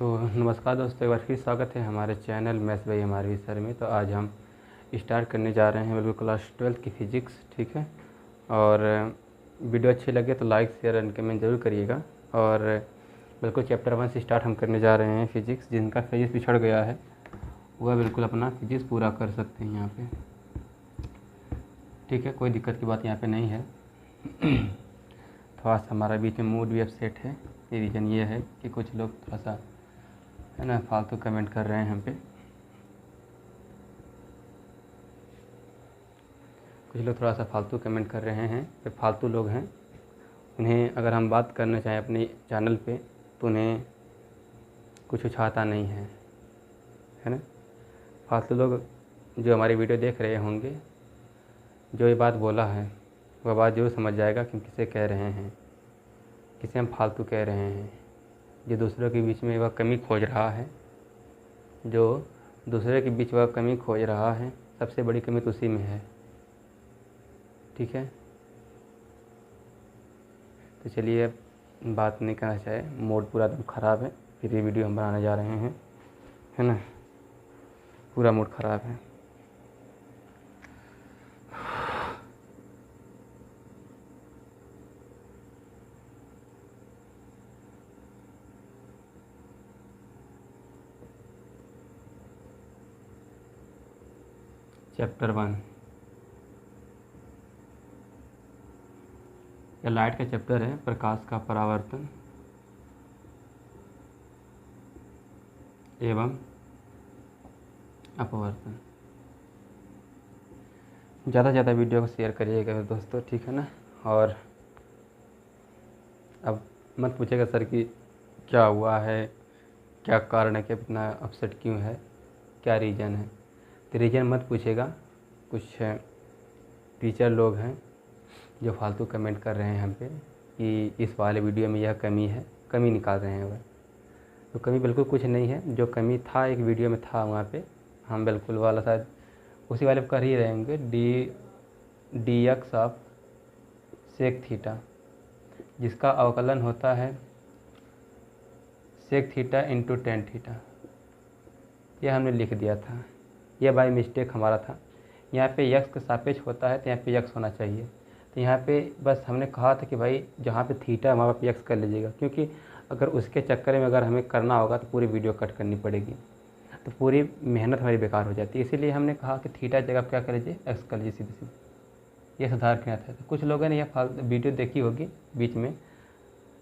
तो नमस्कार दोस्तों, एक बार फिर स्वागत है हमारे चैनल मैथ्स बाय एमआरवी सर में। तो आज हम स्टार्ट करने जा रहे हैं बिल्कुल क्लास 12 की फ़िज़िक्स। ठीक है, और वीडियो अच्छी लगे तो लाइक शेयर एंड कमेंट ज़रूर करिएगा। और बिल्कुल चैप्टर 1 से स्टार्ट हम करने जा रहे हैं फ़िज़िक्स। जिनका फिजिक्स पिछड़ गया है वह बिल्कुल अपना फिजिक्स पूरा कर सकते हैं यहाँ पे। ठीक है, कोई दिक्कत की बात यहाँ पे नहीं है। थोड़ा सा हमारा बीच में मूड भी अपसेट है। ये रीज़न ये है कि कुछ लोग थोड़ा सा है ना फालतू कमेंट कर रहे हैं हम पे। कुछ लोग थोड़ा सा फालतू कमेंट कर रहे हैं। तो फालतू लोग हैं, उन्हें अगर हम बात करना चाहें अपने चैनल पे तो उन्हें कुछ उछाता नहीं है ना। फालतू लोग जो हमारी वीडियो देख रहे होंगे, जो ये बात बोला है वह बात जरूर समझ जाएगा कि हम किसे कह रहे हैं, किसे हम फालतू कह रहे हैं। जो दूसरों के बीच में वह कमी खोज रहा है, जो दूसरे के बीच वह कमी खोज रहा है, सबसे बड़ी कमी तो उसी में है। ठीक है, तो चलिए अब बात नहीं करना चाहे, मूड पूरा एकदम ख़राब है। फिर ये वीडियो हम बनाने जा रहे हैं, है ना। पूरा मूड ख़राब है। चैप्टर 1 यह लाइट का चैप्टर है, प्रकाश का परावर्तन एवं अपवर्तन। ज़्यादा से ज़्यादा वीडियो को शेयर करिएगा दोस्तों, ठीक है ना। और अब मत पूछेगा सर कि क्या हुआ है, क्या कारण है, कि इतना अपसेट क्यों है, क्या रीज़न है। तो रीज़न मत पूछेगा। कुछ टीचर लोग हैं जो फालतू कमेंट कर रहे हैं हम पे कि इस वाले वीडियो में यह कमी है, कमी निकाल रहे हैं वह। तो कमी बिल्कुल कुछ नहीं है। जो कमी था एक वीडियो में था, वहाँ पे हम बिल्कुल वाला शायद उसी वाले कर ही रहेंगे। D X of sec theta, जिसका अवकलन होता है sec theta into tan theta. यह हमने लिख दिया था, यह बाय मिस्टेक हमारा था। यहाँ पे यक्स के सापेक्ष होता है तो यहाँ पे यक्स होना चाहिए। तो यहाँ पे बस हमने कहा था कि भाई जहाँ पे थीटा वहाँ पे यक्स कर लीजिएगा, क्योंकि अगर उसके चक्कर में अगर हमें करना होगा तो पूरी वीडियो कट करनी पड़ेगी, तो पूरी मेहनत हमारी बेकार हो जाती है। इसीलिए हमने कहा कि थीटा जगह क्या कर लीजिए, एक्स कर लीजिए सीधे सीधे। ये सुधार किया था। तो कुछ लोगों ने यह वीडियो देखी होगी बीच में,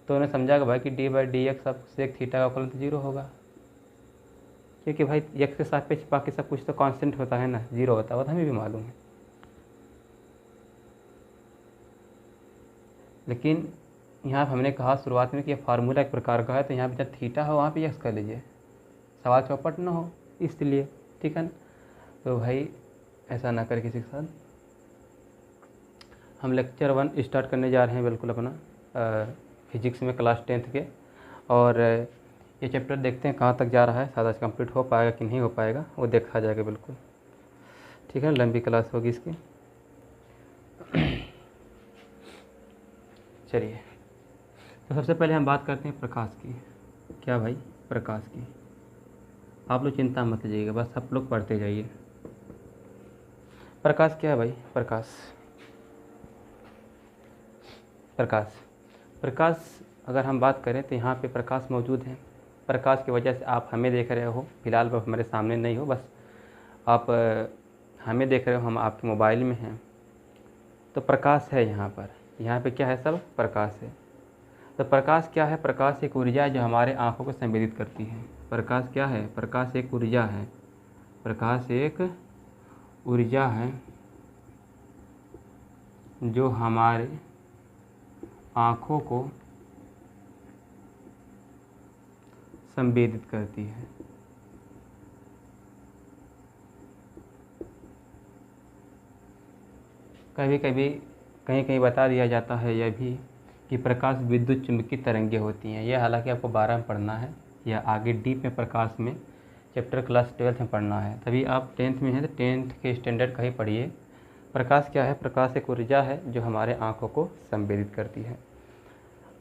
तो उन्हें समझा कि भाई कि डी बाई डी एक्स अब सेक थीटा का अवकलन तो जीरो होगा, क्योंकि भाई एक्स के सापेक्ष बाकी सब कुछ तो कांस्टेंट होता है ना, जीरो होता है। वो तो हमें भी मालूम है। लेकिन यहाँ पर हमने कहा शुरुआत में कि यह फार्मूला एक प्रकार का है, तो यहाँ पे जब थीटा हो वहाँ पे यक्स कर लीजिए, सवाल चौपट ना हो इसलिए। ठीक है ना। तो भाई ऐसा ना कर किसी के साथ। हम लेक्चर 1 स्टार्ट करने जा रहे हैं बिल्कुल अपना फिजिक्स में क्लास 10th के। और ये चैप्टर देखते हैं कहाँ तक जा रहा है, शायद आज कंप्लीट हो पाएगा कि नहीं हो पाएगा, वो देखा जाएगा बिल्कुल। ठीक है, लंबी क्लास होगी इसकी। चलिए, तो सबसे पहले हम बात करते हैं प्रकाश की। क्या भाई, प्रकाश की। आप लोग चिंता मत लीजिएगा, बस आप लोग पढ़ते जाइए। प्रकाश क्या है भाई? प्रकाश प्रकाश अगर हम बात करें तो यहाँ पे प्रकाश मौजूद है। प्रकाश की वजह से आप हमें देख रहे हो, फिलहाल आप हमारे सामने नहीं हो, बस आप हमें देख रहे हो, हम आपके मोबाइल में हैं। तो प्रकाश है यहाँ पर। यहाँ पे क्या है? सब प्रकाश है। तो प्रकाश क्या है? प्रकाश एक ऊर्जा है जो हमारे आँखों को संवेदित करती है। प्रकाश क्या है? प्रकाश एक ऊर्जा है। प्रकाश एक ऊर्जा है जो हमारे आँखों को संवेदित करती है। कभी कभी कहीं कहीं बता दिया जाता है यह भी कि प्रकाश विद्युत चुम्बकीय तरंगें होती हैं। यह हालांकि आपको 12 में पढ़ना है, या आगे डीप में प्रकाश में चैप्टर क्लास 12th में पढ़ना है। तभी आप 10th में हैं तो 10th के स्टैंडर्ड का ही पढ़िए। प्रकाश क्या है? प्रकाश एक ऊर्जा है जो हमारे आँखों को संवेदित करती है।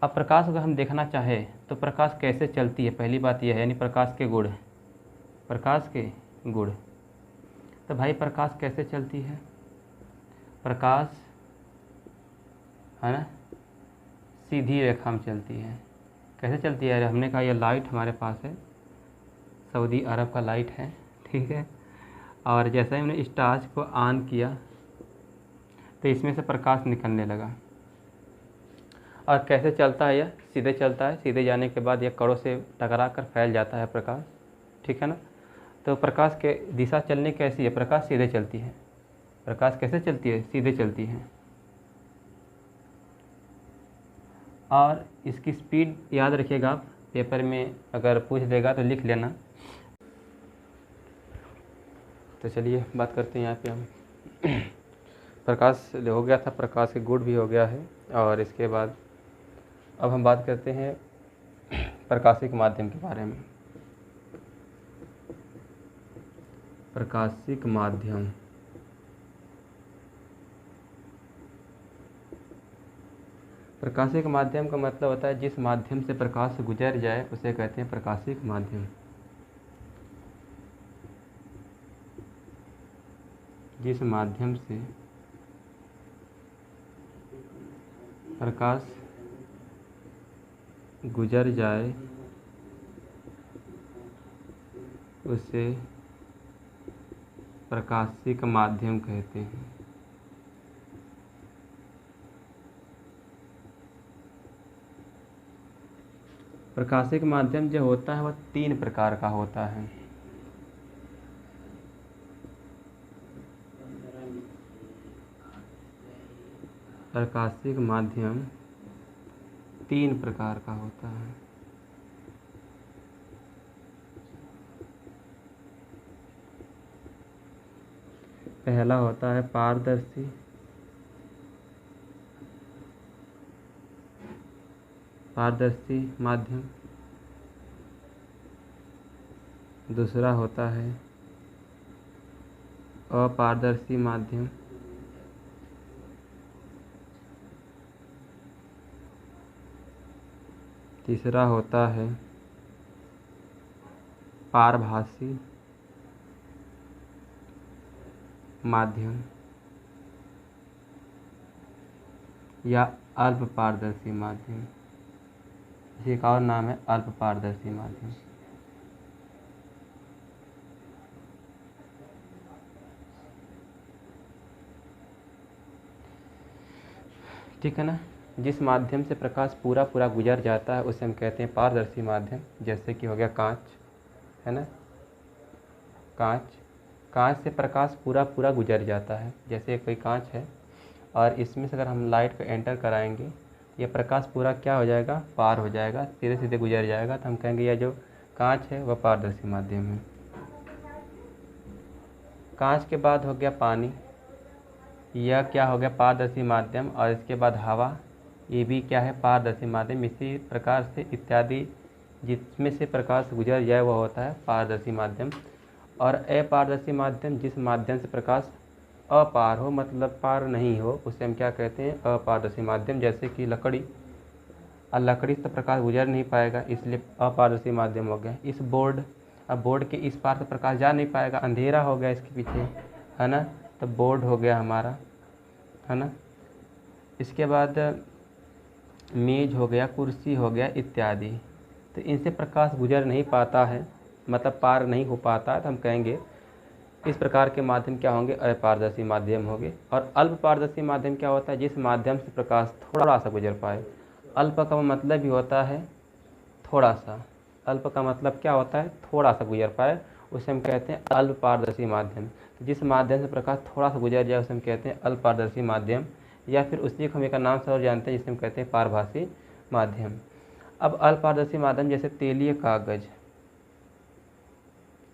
अब प्रकाश अगर हम देखना चाहें तो प्रकाश कैसे चलती है, पहली बात यह है, यानी प्रकाश के गुण, प्रकाश के गुण। तो भाई प्रकाश कैसे चलती है, प्रकाश है ना सीधी रेखा में चलती है। कैसे चलती है, हमने कहा यह लाइट हमारे पास है, सऊदी अरब का लाइट है, ठीक है। और जैसे ही हमने इस टॉर्च को ऑन किया तो इसमें से प्रकाश निकलने लगा। और कैसे चलता है, यह सीधे चलता है, सीधे जाने के बाद यह कड़ों से टकरा कर फैल जाता है प्रकाश, ठीक है ना। तो प्रकाश के दिशा चलने कैसी है, प्रकाश सीधे चलती है। प्रकाश कैसे चलती है, सीधे चलती है। और इसकी स्पीड याद रखिएगा आप, पेपर में अगर पूछ देगा तो लिख लेना। तो चलिए बात करते हैं यहाँ पे हम प्रकाश हो गया था, प्रकाश के गुण भी हो गया है। और इसके बाद अब हम बात करते हैं प्रकाशिक माध्यम के बारे में। प्रकाशिक माध्यम, प्रकाशिक माध्यम का मतलब होता है जिस माध्यम से प्रकाश गुजर जाए उसे कहते हैं प्रकाशिक माध्यम। जिस माध्यम से प्रकाश गुजर जाए उसे प्रकाशिक माध्यम कहते हैं। प्रकाशिक माध्यम जो होता है वह 3 प्रकार का होता है। प्रकाशिक माध्यम 3 प्रकार का होता है। पहला होता है पारदर्शी, पारदर्शी माध्यम। दूसरा होता है अपारदर्शी माध्यम। तीसरा होता है पारभासी माध्यम या अल्प पारदर्शी माध्यम। इसी का और नाम है अल्प पारदर्शी माध्यम। ठीक है ना। जिस माध्यम से प्रकाश पूरा पूरा गुजर जाता है उसे हम कहते हैं पारदर्शी माध्यम। जैसे कि हो गया कांच, है ना, कांच से प्रकाश पूरा पूरा गुजर जाता है। जैसे कोई कांच है और इसमें से अगर हम लाइट को एंटर कराएंगे, ये प्रकाश पूरा क्या हो जाएगा, पार हो जाएगा, सीधे सीधे गुजर जाएगा। तो हम कहेंगे यह जो कांच है वह पारदर्शी माध्यम है। कांच के बाद हो गया पानी, यह क्या हो गया, पारदर्शी माध्यम। और इसके बाद हवा, ये भी क्या है, पारदर्शी माध्यम। इसी प्रकार से इत्यादि जिसमें से प्रकाश गुजर जाए वह होता है पारदर्शी माध्यम। और अपारदर्शी माध्यम, जिस माध्यम से प्रकाश अपार हो, मतलब पार नहीं हो, उसे हम क्या कहते हैं, अपारदर्शी माध्यम। जैसे कि लकड़ी, और लकड़ी से प्रकाश गुजर नहीं पाएगा, इसलिए अपारदर्शी माध्यम हो गया। इस बोर्ड, अब बोर्ड के इस पार से प्रकाश जा नहीं पाएगा, अंधेरा हो गया इसके पीछे, है ना, तो बोर्ड हो गया हमारा, है ना। इसके बाद मेज हो गया, कुर्सी हो गया इत्यादि। तो इनसे प्रकाश गुजर नहीं पाता है, मतलब पार नहीं हो पाता है, तो हम कहेंगे इस प्रकार के माध्यम क्या होंगे, अपारदर्शी माध्यम होंगे। और अल्प पारदर्शी माध्यम क्या होता है, जिस माध्यम से प्रकाश थोड़ा सा गुजर पाए। अल्प का मतलब भी होता है थोड़ा सा, अल्प का मतलब क्या होता है, थोड़ा सा गुजर पाए, उसे हम कहते हैं अल्प पारदर्शी माध्यम। तो जिस माध्यम से प्रकाश थोड़ा सा गुजर जाए उसे हम कहते हैं अल्प पारदर्शी माध्यम, या फिर उसी को हम एक नाम से और जानते हैं जिसे हम कहते हैं पारभासी माध्यम। अब अल्प पारदर्शी माध्यम जैसे तेलीय कागज,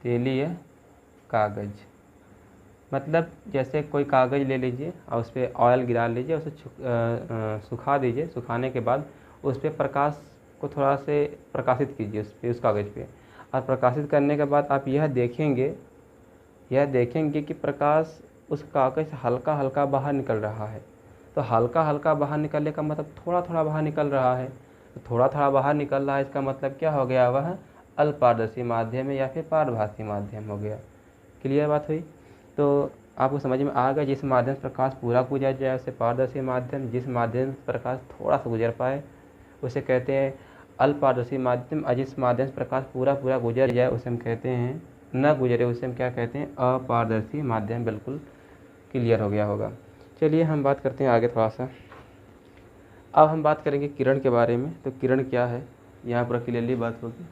तेलीय कागज मतलब जैसे कोई कागज़ ले लीजिए और उस पर ऑयल गिरा लीजिए, उसे सुखा दीजिए, सुखाने के बाद उस पर प्रकाश को थोड़ा से प्रकाशित कीजिए उस कागज़ पे। और प्रकाशित करने के बाद आप यह देखेंगे कि प्रकाश उस कागज़ से हल्का हल्का बाहर निकल रहा है। तो हल्का हल्का बाहर निकलने का मतलब थोड़ा थोड़ा बाहर निकल रहा है। तो थोड़ा थोड़ा बाहर निकल रहा है, इसका मतलब क्या हो गया, वह अल्पपारदर्शी माध्यम है या फिर पारभासी माध्यम हो गया। क्लियर बात हुई। तो आपको समझ में आ गया, जिस माध्यम से प्रकाश पूरा गुजर जाए उसे पारदर्शी माध्यम, जिस माध्यम से प्रकाश थोड़ा सा गुजर पाए उसे कहते हैं अल्पपारदर्शी माध्यम, और जिस माध्यम से प्रकाश पूरा पूरा गुजर जाए उसे हम कहते हैं, न गुजरे उसे हम क्या कहते हैं, अपारदर्शी माध्यम। बिल्कुल क्लियर हो गया होगा। चलिए हम बात करते हैं आगे थोड़ा सा। अब हम बात करेंगे किरण के बारे में। तो किरण क्या है, यहाँ पर क्लियरली बात होगी।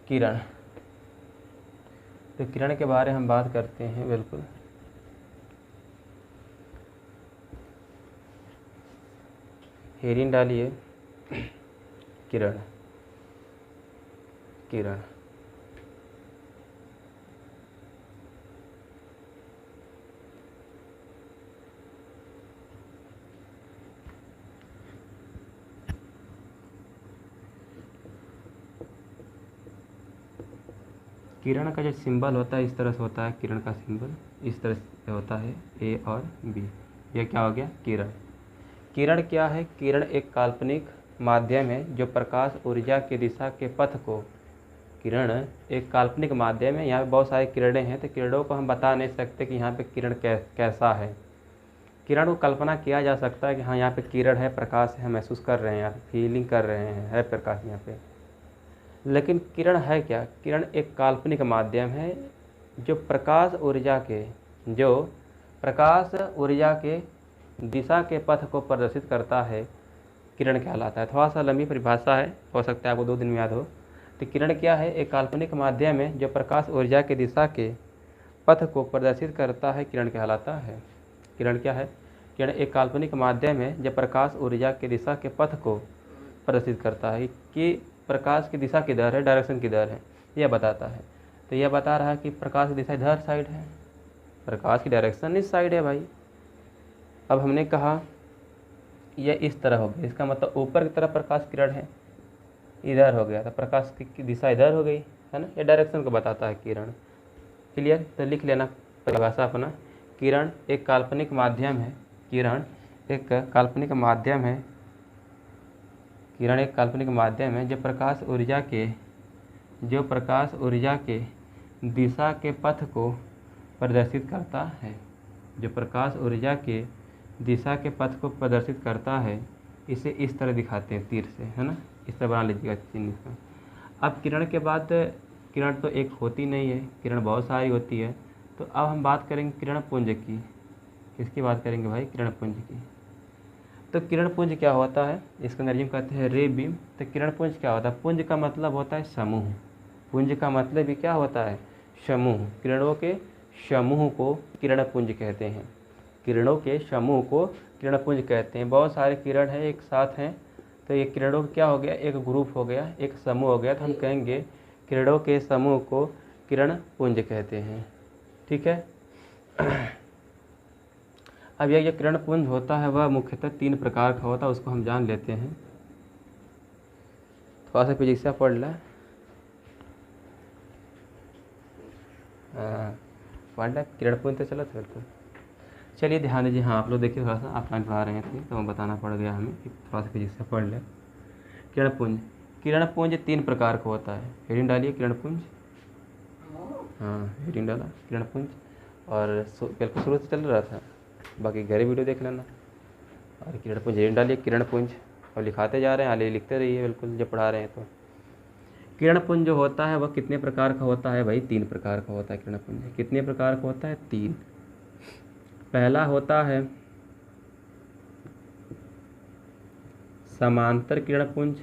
किरण, तो किरण के बारे में हम बात करते हैं। बिल्कुल हेडिंग डालिए, किरण। किरण किरण का जो सिंबल होता है इस तरह से होता है, किरण का सिंबल इस तरह से होता है, ए और बी। यह क्या हो गया, किरण। किरण क्या है, किरण एक काल्पनिक माध्यम है जो प्रकाश ऊर्जा की दिशा के पथ को, किरण एक काल्पनिक माध्यम है। यहाँ पे बहुत सारी किरणें हैं, तो किरणों को हम बता नहीं सकते कि यहाँ पे किरण कैसा है। किरण को कल्पना किया जा सकता है कि हाँ यहाँ पे किरण है, प्रकाश है, महसूस कर रहे हैं, यहाँ पे फीलिंग कर रहे हैं, है प्रकाश यहाँ पे। लेकिन किरण है क्या, किरण एक काल्पनिक माध्यम है जो प्रकाश ऊर्जा के दिशा के पथ को प्रदर्शित करता है, किरण कहलाता है। थोड़ा सा लंबी परिभाषा है, हो सकता है आपको 2 दिन में याद हो। तो किरण क्या है, एक काल्पनिक माध्यम है जो प्रकाश ऊर्जा के दिशा के पथ को प्रदर्शित करता है, किरण कहलाता है। किरण क्या है, किरण एक काल्पनिक माध्यम है जो प्रकाश ऊर्जा के दिशा के पथ को प्रदर्शित करता है कि प्रकाश की दिशा किधर है, डायरेक्शन किधर है, यह बताता है। तो यह बता रहा है कि प्रकाश की दिशा इधर साइड है, प्रकाश की डायरेक्शन इस साइड है भाई। अब हमने कहा यह इस तरह हो गया, इसका मतलब ऊपर की तरफ प्रकाश किरण है, इधर हो गया तो प्रकाश की दिशा इधर हो गई, है ना। ये डायरेक्शन को बताता है किरण। क्लियर, तो लिख लेना परिभाषा अपना। किरण एक काल्पनिक माध्यम है, किरण एक काल्पनिक माध्यम है, किरण एक काल्पनिक माध्यम है जो प्रकाश ऊर्जा के दिशा के पथ को प्रदर्शित करता है, जो प्रकाश ऊर्जा के दिशा के पथ को प्रदर्शित करता है। इसे इस तरह दिखाते हैं तीर से, है ना, इस तरह बना लीजिएगा चिन्ह का। अब किरण के बाद, किरण तो एक होती नहीं है, किरण बहुत सारी होती है। तो अब हम बात करेंगे किरण पुंज की। किसकी बात करेंगे भाई, किरण पुंज की। तो किरण पुंज क्या होता है, इसका अंग्रेजी में कहते हैं रे बीम। तो किरण पुंज क्या होता है, पुंज का मतलब होता है समूह, पुंज का मतलब भी क्या होता है, समूह। किरणों के समूह को किरण पुंज कहते हैं, किरणों के समूह को किरण पुंज कहते हैं। बहुत सारे किरण हैं एक साथ हैं, तो ये किरणों क्या हो गया, एक ग्रुप हो गया, एक समूह हो गया, तो हम कहेंगे किरणों के समूह को किरण पुंज कहते हैं। ठीक है। अब यह जो किरण पुंज होता है वह मुख्यतः 3 प्रकार का होता है, उसको हम जान लेते हैं। थोड़ा सा फिजिक्स से पढ़ ला, पढ़ ला किरण पुंज तो चलो बिल्कुल। चलिए ध्यान दीजिए, हाँ आप लोग देखिए, थोड़ा सा ऑफलाइन पढ़ा रहे थे तो बताना पड़ गया हमें कि थोड़ा सा फिजिक्स से पढ़ ले। किरण पुंज 3 प्रकार का होता है। हेडिंग डालिए, किरण पुंज। हाँ हेडिंग डाला, किरण पुंज। और बिल्कुल शुरू से चल रहा था, बाकी घरे वीडियो देख लेना। और किरण पुंज हेडिंग डालिए, किरण पुंज, और लिखाते जा रहे हैं, आगे लिखते रहिए बिल्कुल जब पढ़ा रहे हैं। तो किरण पुंज जो होता है वह कितने प्रकार का होता है भाई, 3 प्रकार का होता है किरण पुंज। कितने प्रकार का होता है, 3। पहला होता है समांतर किरण पुंज,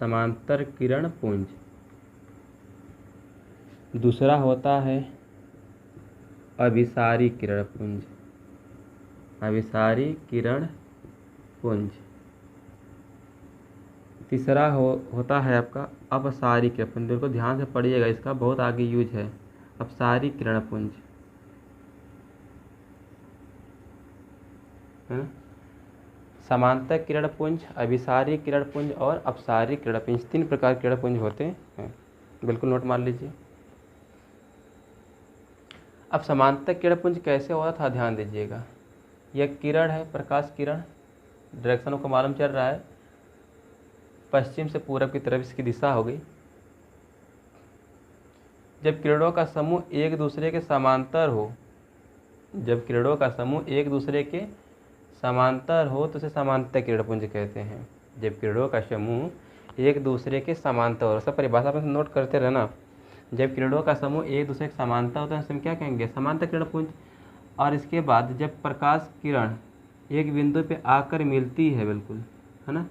समांतर किरण पुंज। दूसरा होता है अभिसारी किरण पुंज, अभिसारी किरण पुंज। तीसरा होता है आपका अपसारी किरण पुंज। देखो ध्यान से पढ़िएगा, इसका बहुत आगे यूज है, अपसारी किरण पुंज, है ना। समांतर किरण पुंज, अभिसारी किरण पुंज और अपसारी किरण पुंज, 3 प्रकार के किरण पुंज होते हैं, बिल्कुल नोट मार लीजिए। अब समांतर किरण पुंज कैसे होता था, ध्यान दीजिएगा। यह किरण है, प्रकाश किरण, डायरेक्शन को मालूम चल रहा है, पश्चिम से पूरब की तरफ इसकी दिशा हो गई। जब किरणों का समूह एक दूसरे के समांतर हो, जब किरणों का समूह एक दूसरे के समांतर हो तो उसे समांतर किरणपुंज कहते हैं। जब किरणों का समूह एक दूसरे के समांतर हो, सब परिभाषा में नोट करते रहना। जब किरणों का समूह एक दूसरे के समांतर होता है तो हम क्या कहेंगे, समांतर किरणपुंज। और इसके बाद जब प्रकाश किरण एक बिंदु पे आकर मिलती है, बिल्कुल है ना,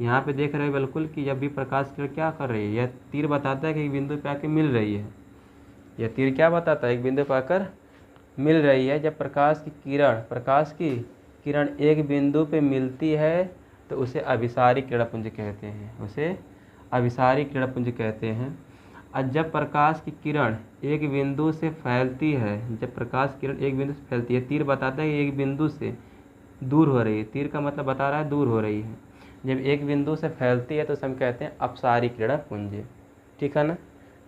यहाँ पे देख रहे हैं बिल्कुल कि जब भी प्रकाश किरण क्या कर रही है, यह तीर बताता है कि एक बिंदु पे आकर मिल रही है। यह तीर क्या बताता है, एक बिंदु पर आकर मिल रही है। जब प्रकाश की किरण एक बिंदु पे मिलती है तो उसे अभिसारी किरणपुंज कहते हैं, उसे अभिसारी किरणपुंज कहते हैं। और जब प्रकाश की किरण एक बिंदु से फैलती है, जब प्रकाश किरण एक बिंदु से फैलती है, तीर बताता है कि एक बिंदु से दूर हो रही है, तीर का मतलब बता रहा है दूर हो रही है। जब एक बिंदु से फैलती है तो उसे हम कहते हैं अपसारी किरणपुंज, ठीक है ना।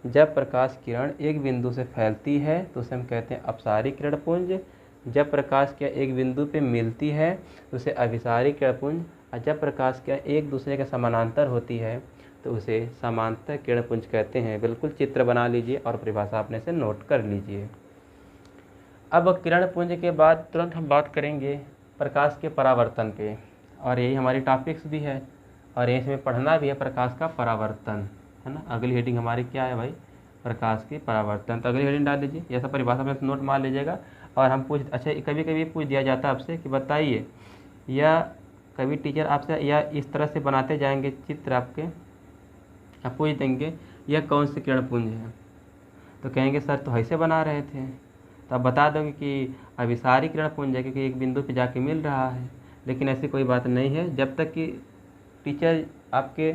जब प्रकाश किरण एक बिंदु से फैलती है तो उसे हम कहते हैं अपसारी किरणपुंज। जब प्रकाश किरण एक बिंदु पे मिलती है तो उसे अभिसारी किरणपुंज। और जब प्रकाश किरण एक दूसरे के समानांतर होती है तो उसे समांतर किरणपुंज कहते हैं। बिल्कुल चित्र बना लीजिए और परिभाषा अपने से नोट कर लीजिए। अब किरणपुंज के बाद तुरंत हम बात करेंगे प्रकाश के परावर्तन पे, और यही हमारी टॉपिक्स भी है और यही इसमें पढ़ना भी है, प्रकाश का परावर्तन, है ना। अगली हेडिंग हमारी क्या है भाई, प्रकाश के परावर्तन। तो अगली हेडिंग डाल दीजिए, ऐसा परिभाषा में नोट मार लीजिएगा। और हम अच्छा कभी कभी पूछ दिया जाता है आपसे कि बताइए, या कभी टीचर आपसे या इस तरह से बनाते जाएंगे चित्र आपके, आप पूछ देंगे यह कौन सी किरणपुंज है, तो कहेंगे सर तो ऐसे बना रहे थे, तो आप बता दोगे कि अभिसारी किरणपुंज है क्योंकि एक बिंदु पे जाके मिल रहा है। लेकिन ऐसी कोई बात नहीं है, जब तक कि टीचर आपके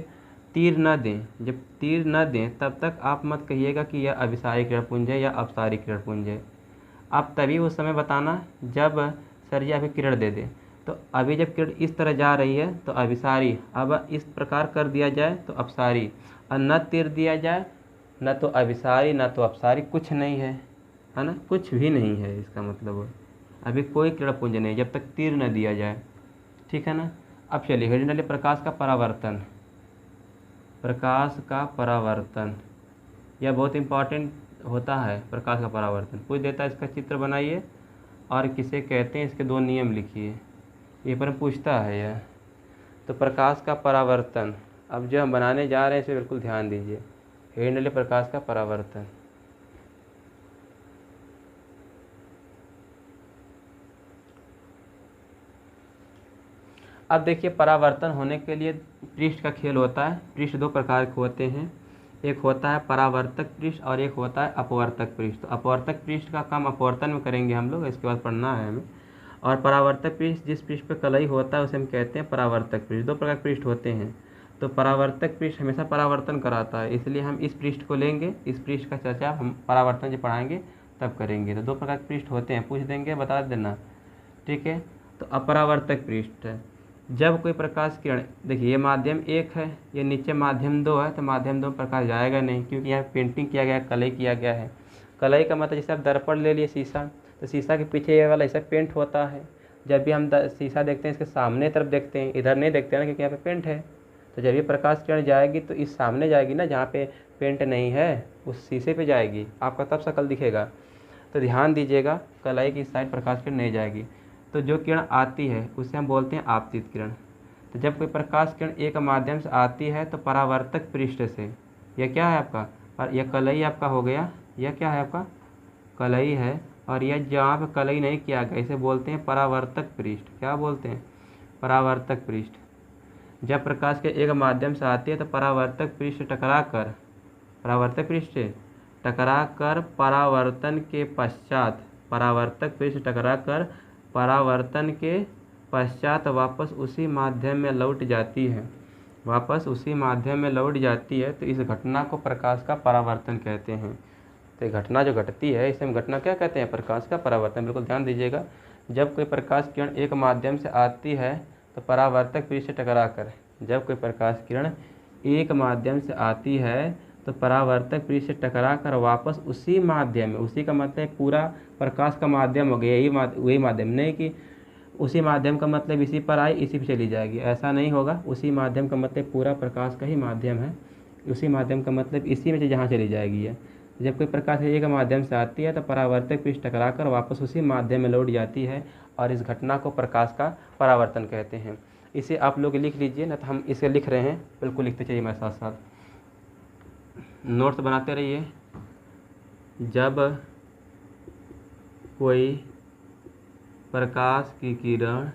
तीर न दें, जब तीर न दें तब तक आप मत कहिएगा कि यह अभिसारी किरणपुंज है या अपसारी किरणपुंज है। आप तभी उस समय बताना जब सर जी आपको किरण दे दें। तो अभी जब किरण इस तरह जा रही है तो अभिसारी, अब इस प्रकार कर दिया जाए तो अपसारी, और न तीर दिया जाए न तो अभिसारी न तो अपसारी, कुछ नहीं है, है ना, कुछ भी नहीं है। इसका मतलब अभी कोई किरणपुंज नहीं जब तक तीर न दिया जाए, ठीक है ना। अब चलिए हेडिंग डालिए प्रकाश का परावर्तन। प्रकाश का परावर्तन यह बहुत इम्पॉर्टेंट होता है। प्रकाश का परावर्तन पूछ देता है, इसका चित्र बनाइए और किसे कहते हैं, इसके 2 नियम लिखिए, ये पर पूछता है यह। तो प्रकाश का परावर्तन अब जो हम बनाने जा रहे हैं इसे बिल्कुल ध्यान दीजिए। हेडिंग डालिए प्रकाश का परावर्तन। अब देखिए परावर्तन होने के लिए पृष्ठ का खेल होता है। पृष्ठ 2 प्रकार के होते हैं, एक होता है परावर्तक पृष्ठ और एक होता है अपवर्तक पृष्ठ। तो अपवर्तक पृष्ठ का काम अपवर्तन में करेंगे हम लोग, इसके बाद पढ़ना है हमें। और परावर्तक पृष्ठ जिस पृष्ठ पे कलई होता है उसे हम कहते हैं परावर्तक पृष्ठ। 2 प्रकार के पृष्ठ होते हैं। तो परावर्तक पृष्ठ हमेशा परावर्तन कराता है, इसलिए हम इस पृष्ठ को लेंगे। इस पृष्ठ का चर्चा हम परावर्तन जब पढ़ाएंगे तब करेंगे। तो 2 प्रकार के पृष्ठ होते हैं, पूछ देंगे बता देना, ठीक है। तो अपरावर्तक पृष्ठ जब कोई प्रकाश किरण, देखिए ये माध्यम 1 है, ये नीचे माध्यम 2 है, तो माध्यम 2 में प्रकाश जाएगा नहीं क्योंकि यहाँ पेंटिंग किया गया है, कलई किया गया है। कलई का मतलब जैसे आप दर्पण ले लिए शीशा, तो शीशा के पीछे ये वाला ऐसा पेंट होता है। जब भी हम शीशा देखते हैं इसके सामने तरफ देखते हैं, इधर नहीं देखते हैं ना, क्योंकि यहाँ पे पेंट है। तो जब भी प्रकाश किरण जाएगी तो इस सामने जाएगी ना, जहाँ पे पेंट नहीं है उस शीशे पे जाएगी, आपका तब शक्ल दिखेगा। तो ध्यान दीजिएगा, कलई की साइड प्रकाश किरण नहीं जाएगी। तो जो किरण आती है उसे हम बोलते हैं आपतित किरण। तो जब कोई प्रकाश किरण एक माध्यम से आती है तो परावर्तक पृष्ठ से, यह क्या है आपका, और यह कलई आपका हो गया, यह क्या है आपका कलई है, और यह जहाँ पे कलई नहीं किया गया इसे बोलते हैं परावर्तक पृष्ठ। क्या बोलते हैं, परावर्तक पृष्ठ। जब प्रकाश के एक माध्यम से आती है तो परावर्तक पृष्ठ टकरा कर, परावर्तक पृष्ठ से टकरा कर परावर्तन के पश्चात, परावर्तक पृष्ठ टकरा कर परावर्तन के पश्चात वापस उसी माध्यम में लौट जाती है, वापस उसी माध्यम में लौट जाती है। तो इस घटना को प्रकाश का परावर्तन कहते हैं। तो घटना जो घटती है इसे हम घटना क्या कहते हैं, प्रकाश का परावर्तन। बिल्कुल ध्यान दीजिएगा, जब कोई प्रकाश किरण एक माध्यम से आती है तो परावर्तक पृष्ठ से टकरा कर, जब कोई प्रकाश किरण एक माध्यम से आती है तो परावर्तक पृष्ठ से टकरा कर वापस उसी माध्यम में, उसी का मतलब पूरा प्रकाश का माध्यम हो गया, वही माध्यम नहीं कि उसी माध्यम का मतलब इसी पर आई इसी पे चली जाएगी, ऐसा नहीं होगा। उसी माध्यम का मतलब पूरा प्रकाश का ही माध्यम है, उसी माध्यम का मतलब इसी में से जहाँ चली जाएगी है। जब कोई प्रकाश एक माध्यम से आती है तो परावर्तक पृष्ठ टकरा कर वापस उसी माध्यम में लौट जाती है, और इस घटना को प्रकाश का परावर्तन कहते हैं। इसे आप लोग लिख लीजिए, ना तो हम इसे लिख रहे हैं, बिल्कुल लिखते चलिए मेरे साथ साथ, नोट्स बनाते रहिए। जब कोई प्रकाश की किरण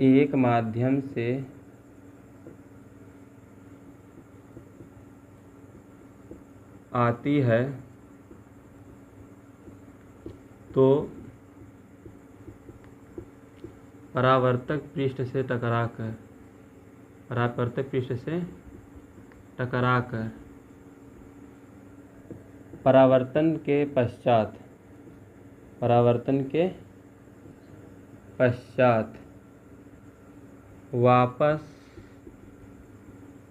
एक माध्यम से आती है तो परावर्तक पृष्ठ से टकराकर परावर्तन के पश्चात वापस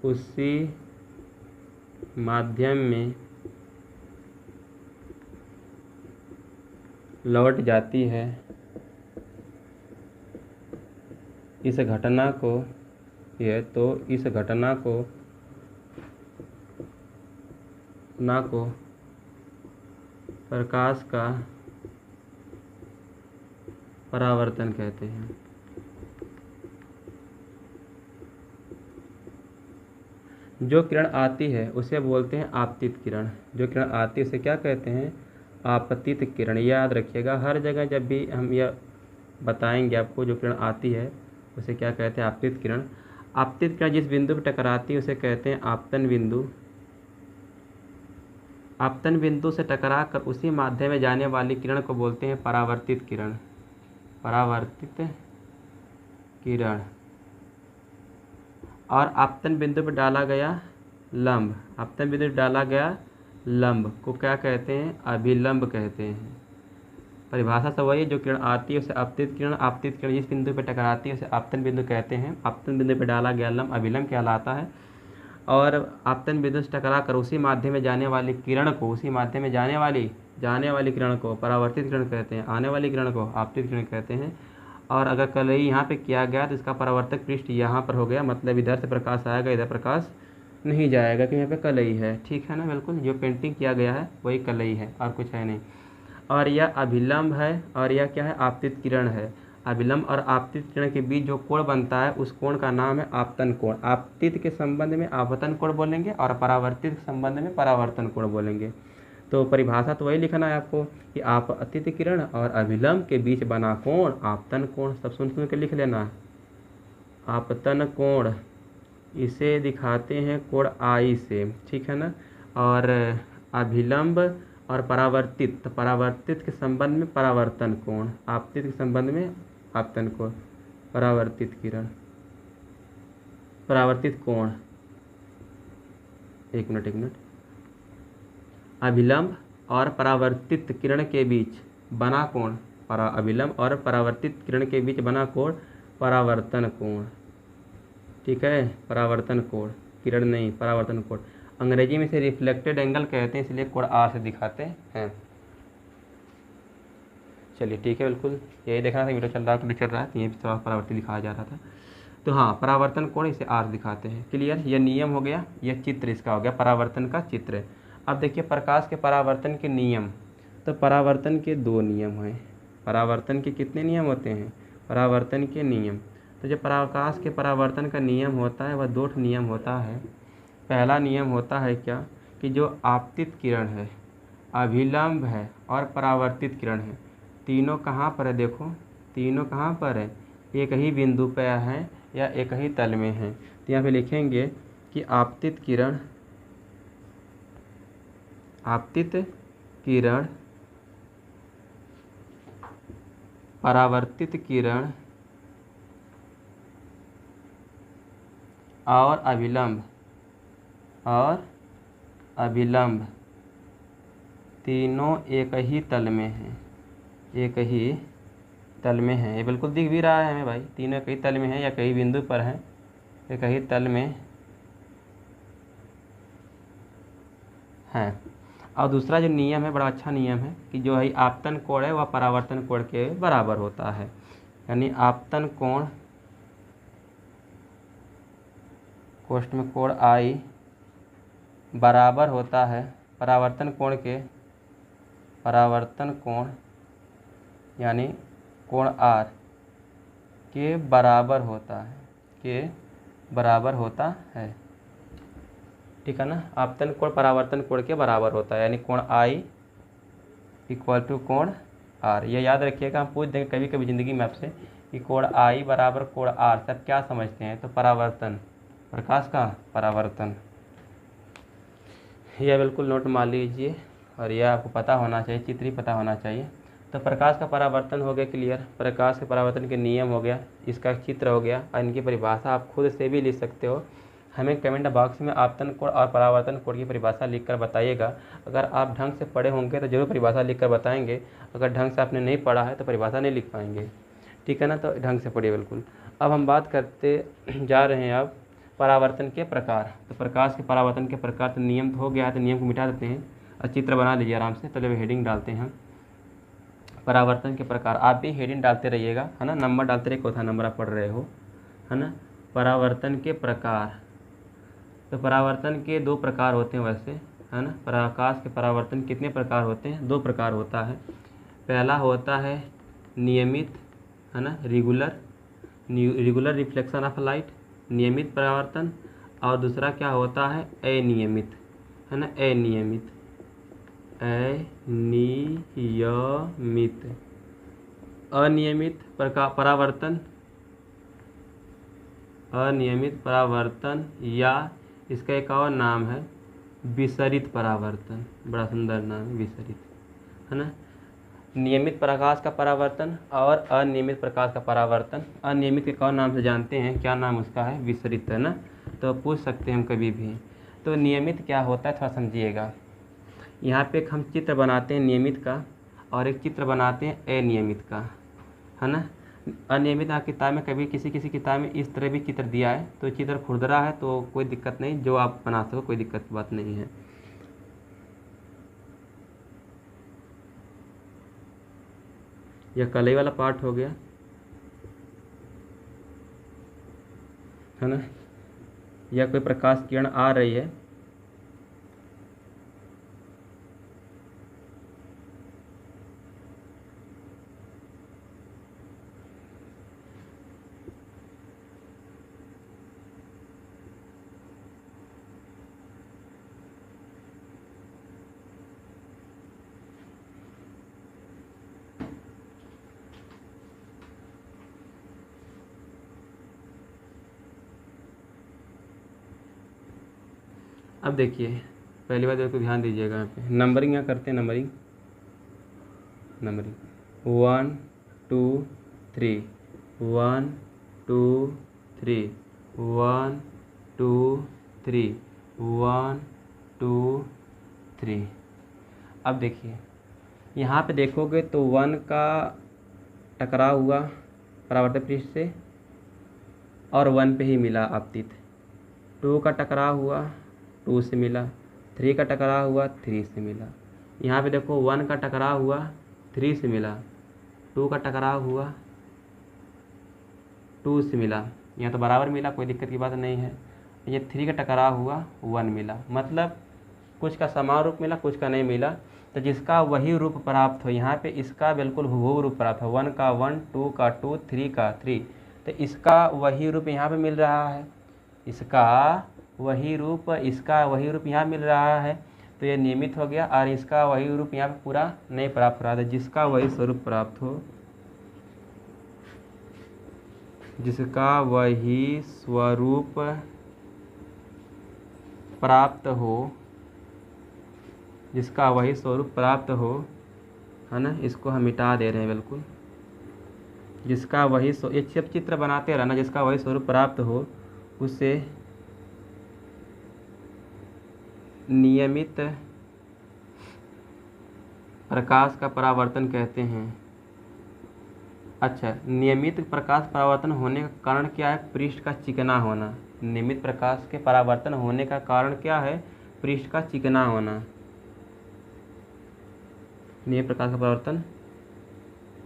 उसी माध्यम में लौट जाती है। इस घटना को प्रकाश का परावर्तन कहते हैं। जो किरण आती है उसे बोलते हैं आपतित किरण। जो किरण आती है उसे क्या कहते हैं? आपतित किरण। याद रखिएगा, हर जगह जब भी हम यह बताएंगे आपको, जो किरण आती है उसे क्या कहते हैं? आपतित किरण। आपतित किरण जिस बिंदु पर टकराती है उसे कहते हैं आपतन बिंदु। आपतन बिंदु से टकरा कर उसी माध्यम में जाने वाली किरण को बोलते हैं परावर्तित किरण। और आपतन बिंदु पर डाला गया लंब को क्या कहते हैं? अभिलंब कहते हैं। परिभाषा सब वही, जो किरण आती है उसे आपतित किरण जिस बिंदु पर टकराती है उसे आपतन बिंदु कहते हैं। आपतन बिंदु पर डाला गया लंब अभिलंब कहलाता है। और आपतन बिंदु से टकरा कर उसी माध्यम में जाने वाली किरण को, जाने वाली किरण को परावर्तित किरण कहते हैं। आने वाली किरण को आपतित किरण कहते हैं। और अगर कलई यहाँ पे किया गया तो इसका परावर्तक पृष्ठ यहाँ पर हो गया, मतलब इधर से प्रकाश आएगा, इधर प्रकाश नहीं जाएगा, क्योंकि यहाँ पे कलई है। ठीक है ना? बिल्कुल, जो पेंटिंग किया गया है वही कलई है और कुछ है नहीं। और यह अभिलंब है और यह क्या है? आपतित किरण है। अभिलंब और आपतित किरण के बीच जो कोण बनता है उस कोण का नाम है आपतन कोण। आपतित के संबंध में आपतन कोण बोलेंगे और परावर्तित के संबंध में परावर्तन कोण बोलेंगे। तो परिभाषा तो वही लिखना है आपको कि आपतित किरण और अभिलंब के बीच बना कोण आपतन कोण। सब सुन के लिख लेना। आपतन कोण इसे दिखाते हैं कोण आई से, ठीक है ना? और अभिलंब और परावर्तित, तो परावर्तित के संबंध में परावर्तन कोण, आपतित के संबंध में आपतन कोण। परावर्तित कोण, एक मिनट। अभिलंब और परावर्तित किरण के बीच बना कोण, अभिलंब और परावर्तित किरण के बीच बना कोण परावर्तन कोण। ठीक है? परावर्तन कोण, किरण नहीं, परावर्तन कोण। अंग्रेजी में इसे रिफ्लेक्टेड एंगल कहते हैं, इसलिए कोण आर से दिखाते हैं। चलिए ठीक है, बिल्कुल यही देखना था। वीडियो चल रहा है तो ये भी थोड़ा परावर्तित दिखाया जा रहा था। तो हाँ, परावर्तन कोण इसे आर दिखाते हैं। क्लियर? यह नियम हो गया, यह चित्र इसका हो गया, परावर्तन का चित्र। अब देखिए प्रकाश के परावर्तन के नियम। तो परावर्तन के दो नियम हैं। परावर्तन के कितने नियम होते हैं? परावर्तन के नियम। तो जो प्रकाश के परावर्तन का नियम होता है वह दो नियम होता है। पहला नियम होता है क्या? कि जो आपतित किरण है, अभिलंब है और परावर्तित किरण है, तीनों कहाँ पर है? देखो, तीनों कहाँ पर है? एक ही बिंदु पर है या एक ही तल में है। तो यहाँ पे लिखेंगे कि आपतित किरण परावर्तित किरण और अभिलंब तीनों एक ही तल में है, ये बिल्कुल दिख भी रहा है हमें भाई। तीनों एक ही तल में है या कई बिंदु पर है, एक ही तल में हैं। और दूसरा जो नियम है बड़ा अच्छा नियम है कि जो है आपतन कोण है वह परावर्तन कोण के बराबर होता है, यानी आपतन कोण कोष्ठ में कोण आई बराबर होता है परावर्तन कोण यानी कोण आर के बराबर होता है, ठीक है ना। आपतन कोण परावर्तन कोण के बराबर होता है, यानी कोण आई इक्वल टू कोण आर। ये याद रखिएगा, हम पूछ देंगे कभी कभी ज़िंदगी में आपसे कि कोण आई बराबर कोण आर, सब क्या समझते हैं? तो परावर्तन, प्रकाश का परावर्तन। यह बिल्कुल नोट मान लीजिए और यह आपको पता होना चाहिए, चित्र ही पता होना चाहिए। तो प्रकाश का परावर्तन हो गया क्लियर, प्रकाश के परावर्तन के नियम हो गया, इसका चित्र हो गया और इनकी परिभाषा आप खुद से भी लिख सकते हो। हमें कमेंट बॉक्स में आपतन कोण और परावर्तन कोण की परिभाषा लिखकर बताइएगा। अगर आप ढंग से पढ़े होंगे तो जरूर परिभाषा लिखकर बताएंगे, अगर ढंग से आपने नहीं पढ़ा है तो परिभाषा नहीं लिख पाएंगे, ठीक है ना। तो ढंग से पढ़िए बिल्कुल। अब हम बात करते जा रहे हैं अब परावर्तन के प्रकार। तो प्रकाश के परावर्तन के प्रकार, तो नियम तो हो गया है, तो नियम को मिटा देते हैं और चित्र बना लीजिए आराम से। चलिए हेडिंग डालते हैं परावर्तन के प्रकार। आप भी हेडिंग डालते रहिएगा, है ना, नंबर डालते रहिए, कौन सा नंबर आप पढ़ रहे हो, है ना। परावर्तन के प्रकार, तो परावर्तन के दो प्रकार होते हैं वैसे, है ना। प्रकाश के परावर्तन कितने प्रकार होते हैं? दो प्रकार होता है। पहला होता है नियमित, है ना, रेगुलर रिफ्लेक्शन ऑफ लाइट, नियमित परावर्तन। और दूसरा क्या होता है? अनियमित, है ना, अनियमित परावर्तन या इसका एक और नाम है विसरित परावर्तन, बड़ा सुंदर नाम है विसरित, है ना। नियमित प्रकाश का परावर्तन और अनियमित प्रकाश का परावर्तन। अनियमित के कौन नाम से जानते हैं? क्या नाम उसका है? विसरित, है ना। तो पूछ सकते हैं हम कभी भी। तो नियमित क्या होता है थोड़ा समझिएगा। यहाँ पे एक हम चित्र बनाते हैं नियमित का और एक चित्र बनाते हैं अनियमित का, है ना। अनियमित किताब में कभी किसी किताब में इस तरह भी चित्र दिया है, तो चित्र खुरदरा है तो कोई दिक्कत नहीं, जो आप बना सको कोई दिक्कत की बात नहीं है। यह कलई वाला पार्ट हो गया, है ना। यह कोई प्रकाश किरण आ रही है, अब देखिए पहली बात को ध्यान दीजिएगा, यहाँ पे नंबरिंग यहाँ करते हैं, नंबरिंग 1 2 3 1 2 3 1 2 3 1 2 3। अब देखिए यहाँ पे देखोगे तो 1 का टकराव हुआ परावर्तक पृष्ठ से और 1 पे ही मिला आपतित। 2 का टकराव हुआ 2 से मिला, 3 का टकराव हुआ 3 से मिला। यहाँ पे देखो 1 का टकराव हुआ 3 से मिला, 2 का टकराव हुआ 2 से मिला, यहाँ तो बराबर मिला, कोई दिक्कत की बात नहीं है। ये 3 का टकराव हुआ 1 मिला, मतलब कुछ का समान रूप मिला कुछ का नहीं मिला। तो जिसका वही रूप प्राप्त हो, यहाँ पे इसका बिल्कुल हुबहू रूप प्राप्त हो, 1 का 1, 2 का 2, 3 का 3, तो इसका वही रूप यहाँ पे मिल रहा है, इसका वही रूप यहाँ मिल रहा है, तो ये नियमित हो गया। और इसका वही रूप यहाँ पे पूरा नहीं प्राप्त हो रहा था, जिसका वही स्वरूप प्राप्त हो, जिसका वही स्वरूप प्राप्त हो, है ना, इसको हम मिटा दे रहे हैं बिल्कुल। जिसका वही ये सब चित्र बनाते रहना, जिसका वही स्वरूप प्राप्त हो उसे नियमित प्रकाश का परावर्तन कहते हैं। अच्छा, नियमित प्रकाश परावर्तन होने का कारण क्या है? पृष्ठ का चिकना होना। नियमित प्रकाश के परावर्तन होने का कारण क्या है? पृष्ठ का चिकना होना, नियमित प्रकाश का परावर्तन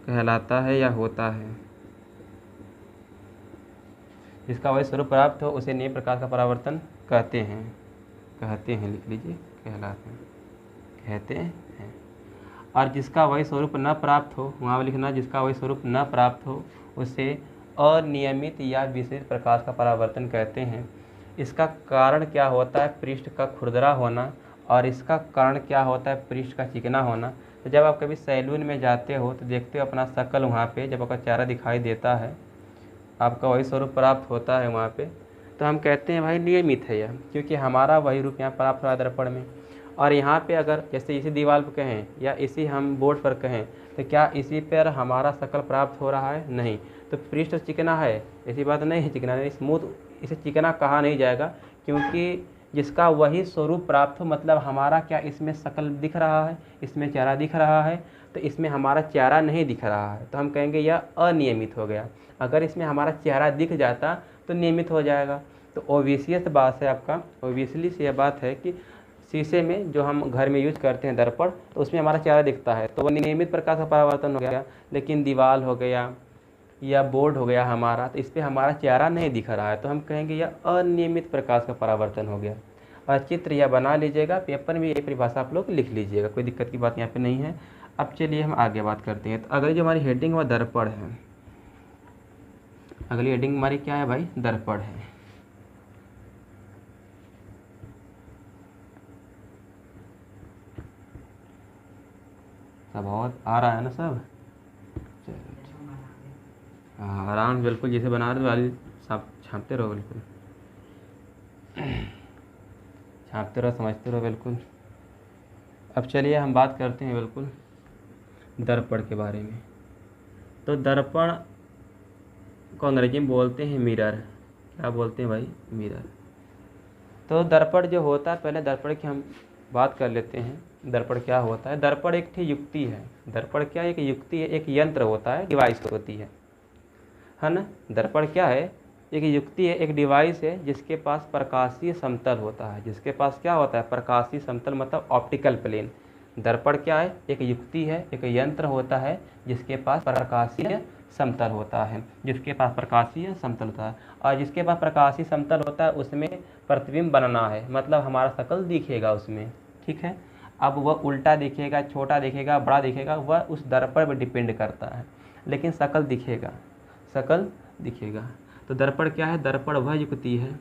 कहलाता है या होता है। जिसका वही स्वरूप प्राप्त हो उसे नियमित प्रकाश का परावर्तन कहते हैं, लिख लीजिए, कहलाते हैं, कहते हैं। और जिसका वही स्वरूप न प्राप्त हो, वहाँ लिखना, जिसका वही स्वरूप न प्राप्त हो उसे अनियमित या विशेष प्रकाश का परावर्तन कहते हैं। इसका कारण क्या होता है? पृष्ठ का खुरदरा होना। और इसका कारण क्या होता है? पृष्ठ का चिकना होना। तो जब आप कभी सैलून में जाते हो तो देखते हो अपना शक्ल वहाँ पे, जब आपका चेहरा दिखाई देता है, आपका वही स्वरूप प्राप्त होता है वहाँ पे, तो हम कहते हैं भाई नियमित है यह, क्योंकि हमारा वही रूप यहाँ प्राप्त हो रहा है दर्पण में। और यहाँ पे अगर जैसे इसी दीवार पर कहें या इसी हम बोर्ड पर कहें, तो क्या इसी पर हमारा शक्ल प्राप्त हो रहा है? नहीं। तो पृष्ठ चिकना है, ऐसी बात नहीं है, चिकना नहीं, स्मूथ, इसे चिकना कहा नहीं जाएगा, क्योंकि जिसका वही स्वरूप प्राप्त हो, मतलब हमारा क्या इसमें शक्ल दिख रहा है, इसमें चेहरा दिख रहा है, तो इसमें हमारा चेहरा नहीं दिख रहा है, तो हम कहेंगे यह अनियमित हो गया। अगर इसमें हमारा चेहरा दिख जाता तो नियमित हो जाएगा। तो ओबियस बात है आपका, ओबियसली सी यह बात है कि शीशे में जो हम घर में यूज करते हैं दर्पण, तो उसमें हमारा चेहरा दिखता है, तो वह नियमित प्रकाश का परावर्तन हो गया। लेकिन दीवार हो गया या बोर्ड हो गया हमारा, तो इस पर हमारा चेहरा नहीं दिख रहा है, तो हम कहेंगे यह अनियमित प्रकाश का परावर्तन हो गया। और चित्र यह बना लीजिएगा, पेपर में ये परिभाषा आप लोग लिख लीजिएगा, कोई दिक्कत की बात यहाँ पे नहीं है। अब चलिए हम आगे बात करते हैं। तो अगली जो हमारी हेडिंग वह दर्पण है। अगली हेडिंग हमारी क्या है भाई? दर्पण है। सब बहुत आ रहा है ना सब? चलो हाँ, आराम बिल्कुल जैसे बना रहे वाली सब छापते रहो, बिल्कुल छापते रहो, समझते रहो बिल्कुल। अब चलिए हम बात करते हैं बिल्कुल दर्पण के बारे में। तो दर्पण को अंग्रेजी में बोलते हैं मिरर। क्या बोलते हैं भाई? मिरर। तो दर्पण जो होता है, पहले दर्पण की हम बात कर लेते हैं। दर्पण क्या होता है? दर्पण एक युक्ति है। दर्पण क्या? एक युक्ति है, एक यंत्र होता है, डिवाइस होती है ना। दर्पण क्या है? एक युक्ति है, एक डिवाइस है जिसके पास प्रकाशीय समतल होता है। जिसके पास क्या होता है? प्रकाशीय समतल, मतलब ऑप्टिकल प्लेन। दर्पण क्या है? एक युक्ति है, एक यंत्र होता है जिसके पास प्रकाशीय समतल होता है, जिसके पास प्रकाशीय समतल होता है। और जिसके पास प्रकाशीय समतल होता है उसमें प्रतिबिंब बनना है, मतलब हमारा शक्ल दिखेगा उसमें, ठीक है। अब वह उल्टा दिखेगा, छोटा दिखेगा, बड़ा दिखेगा, वह उस दर्पण पर डिपेंड करता है, लेकिन शक्ल दिखेगा, शक्ल दिखेगा। तो दर्पण क्या है? दर्पण वह युक्ति है,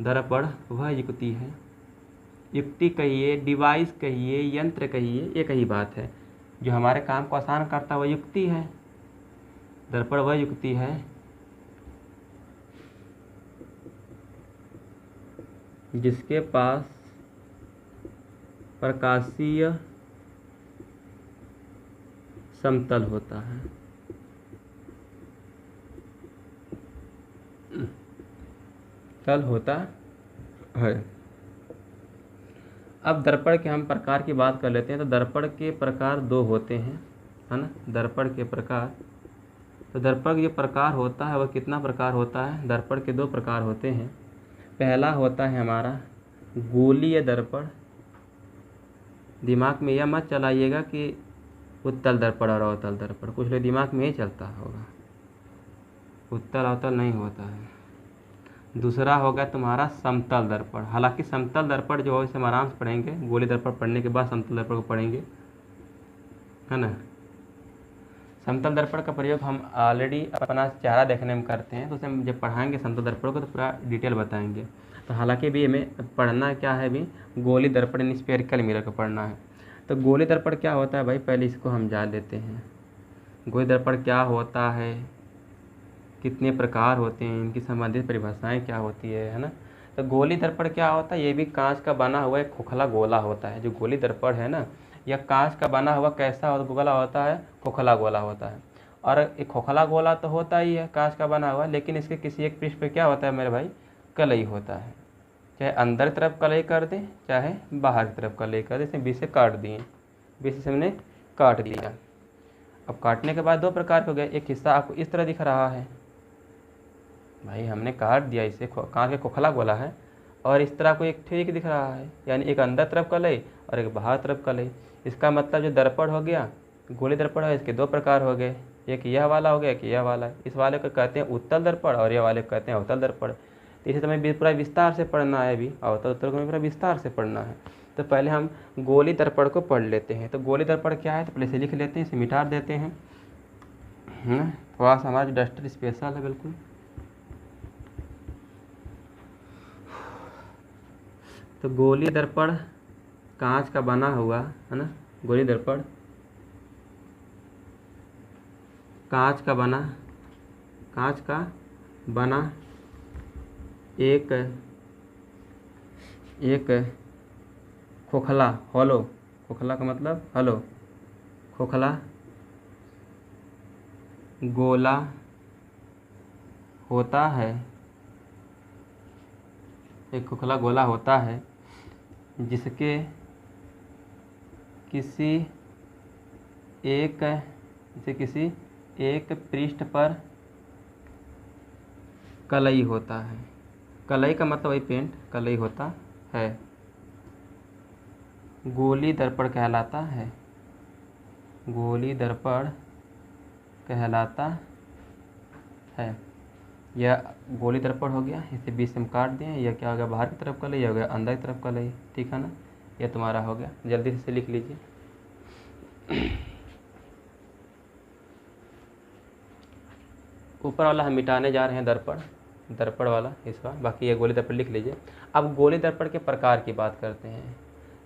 दर्पण वह युक्ति है, युक्ति कहिए, डिवाइस कहिए, यंत्र कहिए, एक ही बात है, जो हमारे काम को आसान करता है वह युक्ति है। दर्पण वह युक्ति है जिसके पास प्रकाशीय समतल होता है। तल होता है। अब दर्पण के हम प्रकार की बात कर लेते हैं। तो दर्पण के प्रकार दो होते हैं, है ना। दर्पण के प्रकार, तो दर्पण के जो प्रकार होता है वह कितना प्रकार होता है? दर्पण के दो प्रकार होते हैं। पहला होता है हमारा गोलीय दर्पण। दिमाग में यह मत चलाइएगा कि उत्तल दर्पण और अवतल दर्पण, कुछ लोग दिमाग में ही चलता होगा, उत्तल अवतल नहीं होता है। दूसरा होगा तुम्हारा समतल दर्पण। हालांकि समतल दर्पण जो है इसे हम आराम से पढ़ेंगे, गोली दर्पण पढ़ने के बाद समतल दर्पण को पढ़ेंगे, है ना। समतल दर्पण का प्रयोग हम ऑलरेडी अपना चेहरा देखने में करते हैं, तो उसे हम जब पढ़ाएंगे समतल दर्पण को तो पूरा डिटेल बताएंगे। तो हालांकि भी हमें पढ़ना क्या है, भी गोली दर्पण यानी स्फेरिकल मिरर को पढ़ना है। तो गोली दर्पण क्या होता है भाई? पहले इसको हम जान लेते हैं। गोली दर्पण क्या होता है, कितने प्रकार होते हैं, इनकी संबंधित परिभाषाएं क्या होती है ना। तो गोली दर्पण क्या होता है? ये भी कांच का बना हुआ एक खोखला गोला होता है। जो गोली दर्पण है ना, यह कांच का बना हुआ कैसा गोला होता है? खोखला गोला होता है। और एक खोखला गोला तो होता ही है कांच का बना हुआ, लेकिन इसके किसी एक पृष्ठ पे क्या होता है मेरे भाई? कलई होता है। चाहे अंदर की तरफ कलई कर दें, चाहे बाहर की तरफ कलई कर दें। इसमें बीच से काट दिए, बीच से हमने काट दिया। अब काटने के बाद दो प्रकार के हो गए। एक हिस्सा आपको इस तरह दिख रहा है, भाई हमने काट दिया, इसे कांच का खोखला गोला है, और इस तरह को एक ठीक दिख रहा है, यानी एक अंदर तरफ कलई और एक बाहर तरफ कलई। इसका मतलब जो दर्पण हो गया, गोली दर्पण है, इसके दो प्रकार हो गए, एक यह वाला हो गया, एक यह वाला। इस वाले को कहते हैं उत्तल दर्पण और यह वाले को कहते हैं अवतल दर्पण। तो इसे तुम्हें पूरा विस्तार से पढ़ना है, अभी अवतल उत्तल को पूरा विस्तार से पढ़ना है। तो पहले हम गोली दर्पण को पढ़ लेते हैं। तो गोली दर्पण क्या है, तो पहले इसे लिख लेते हैं, इसे मिटा देते हैं। थोड़ा सा हमारा डस्टर स्पेशल है बिल्कुल। तो गोली दर्पण कांच का बना हुआ है ना, गोली दर्पण कांच का बना एक खोखला, हॉलो, खोखला का मतलब हलो, खोखला गोला होता है, एक खोखला गोला होता है जिसके किसी एक पृष्ठ पर कलई होता है। कलई का मतलब वही पेंट, कलई होता है, गोली दर्पण कहलाता है, गोली दर्पण कहलाता है। यह गोली दर्पण हो गया, इसे बीच से हम काट दें। यह क्या हो गया, बाहर की तरफ कलई, हो गया अंदर की तरफ कलई, ठीक है ना। यह तुम्हारा हो गया, जल्दी से लिख लीजिए। ऊपर वाला हम मिटाने जा रहे हैं, दर्पण वाला इसका, बाकी ये गोली दर्पण लिख लीजिए। अब गोली दर्पण के प्रकार की बात करते हैं।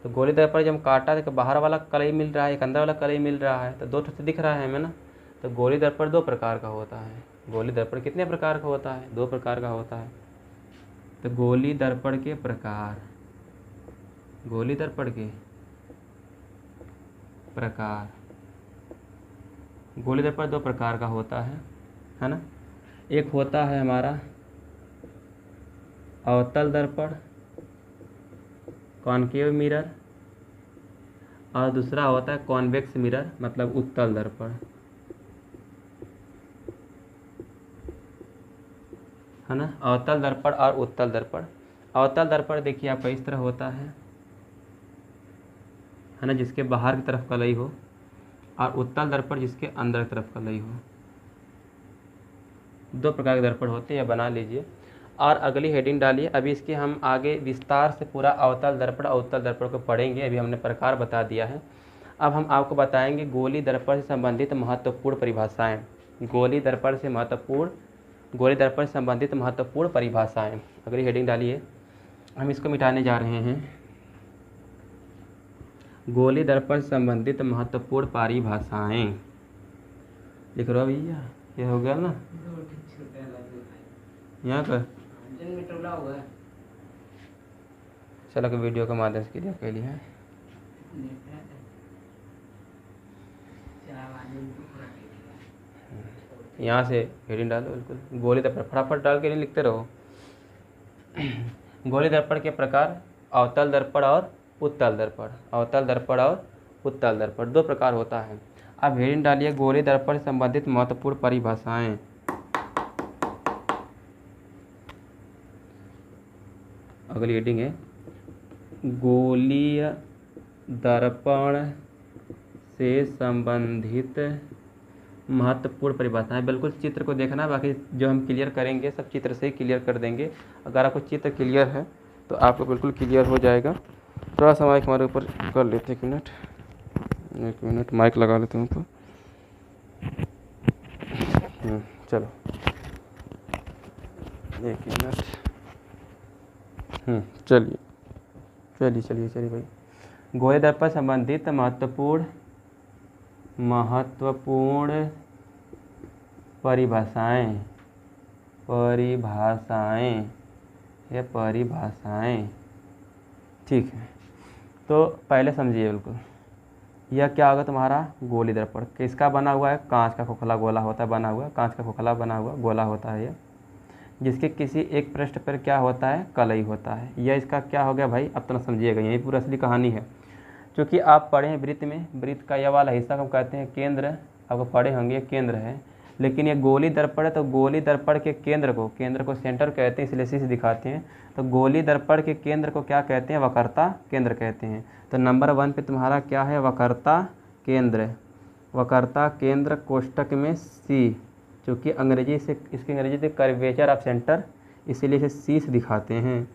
तो गोली दर्पण जब हम काटा तो बाहर वाला कलई मिल रहा है, एक अंदर वाला कलई मिल रहा है, तो दो ठो दिख रहा है हमें ना। तो गोली दर्पण दो प्रकार का होता है। गोली दर्पण कितने प्रकार का होता है, दो प्रकार का होता है। तो गोली दर्पण के प्रकार, गोली दर्पण के प्रकार, गोली दर्पण दो प्रकार का होता है ना। एक होता है हमारा अवतल दर्पण, कॉनकेव मिरर, और दूसरा होता है कॉन्वेक्स मिरर, मतलब उत्तल दर्पण, है ना। अवतल दर्पण और उत्तल दर्पण। अवतल दर्पण देखिए आपका इस तरह होता है ना, जिसके बाहर की तरफ कलई हो, और उत्तल दर्पण जिसके अंदर की तरफ कलई हो। दो प्रकार के दर्पण होते हैं, बना लीजिए और अगली हेडिंग डालिए। अभी इसके हम आगे विस्तार से पूरा अवतल दर्पण और उत्तल दर्पण को पढ़ेंगे। अभी हमने प्रकार बता दिया है, अब हम आपको बताएंगे गोली दर्पण से संबंधित महत्वपूर्ण परिभाषाएं। गोली दर्पण से संबंधित महत्वपूर्ण परिभाषाएं। अगली हेडिंग डालिए, हम इसको मिटाने जा रहे हैं। गोली दर्पण से संबंधित महत्वपूर्ण परिभाषाएं लिख रहा भैया, ये हो गया ना यहाँ का। चलो कि वीडियो के माध्यम से क्लियर के लिए यहाँ से हेडिंग डालो बिल्कुल। गोली दर्पण फटाफट डाल के नहीं लिखते रहो। गोली दर्पण के प्रकार अवतल दर्पण और उत्तल दर्पण। अवतल दर्पण और उत्तल दर्पण दो प्रकार होता है। अब हेडिंग डालिए, गोली दर्पण से संबंधित महत्वपूर्ण परिभाषाएं। अगली हेडिंग है गोलीय दर्पण से संबंधित महत्वपूर्ण परिभाषाएं। बिल्कुल चित्र को देखना, बाकी जो हम क्लियर करेंगे सब चित्र से ही क्लियर कर देंगे। अगर आपको चित्र क्लियर है तो आपको बिल्कुल क्लियर हो जाएगा। थोड़ा सा माइक हमारे ऊपर कर लेते, एक मिनट माइक लगा लेते हैं ऊपर। चलो एक मिनट। चलिए भाई। गोली दर्पण संबंधित महत्वपूर्ण परिभाषाएं, ठीक है। तो पहले समझिए बिल्कुल, यह क्या होगा तुम्हारा गोली दर्पण। किसका बना हुआ है, कांच का खोखला गोला होता है बना हुआ, कांच का खोखला बना हुआ गोला होता है यह, जिसके किसी एक पृष्ठ पर क्या होता है, कलई होता है। यह इसका क्या हो गया भाई, अब तो ना समझिएगा, यही पूरा असली कहानी है। क्योंकि आप पढ़े हैं वृत्त में, वृत्त का यह वाला हिस्सा को कहते हैं केंद्र, आपको पढ़े होंगे केंद्र है। लेकिन ये गोली दर्पण है तो गोली दर्पण के केंद्र को सेंटर कहते हैं, इसलिए सी से दिखाते हैं। तो गोली दर्पण के केंद्र को क्या कहते हैं? वक्रता केंद्र कहते हैं। तो नंबर 1 पे तुम्हारा क्या है? वक्रता केंद्र। वक्रता केंद्र कोष्टक में सी, क्योंकि अंग्रेजी से इसकी अंग्रेजी से कर्वेचर ऑफ सेंटर, इसीलिए इसे सी से दिखाते हैं।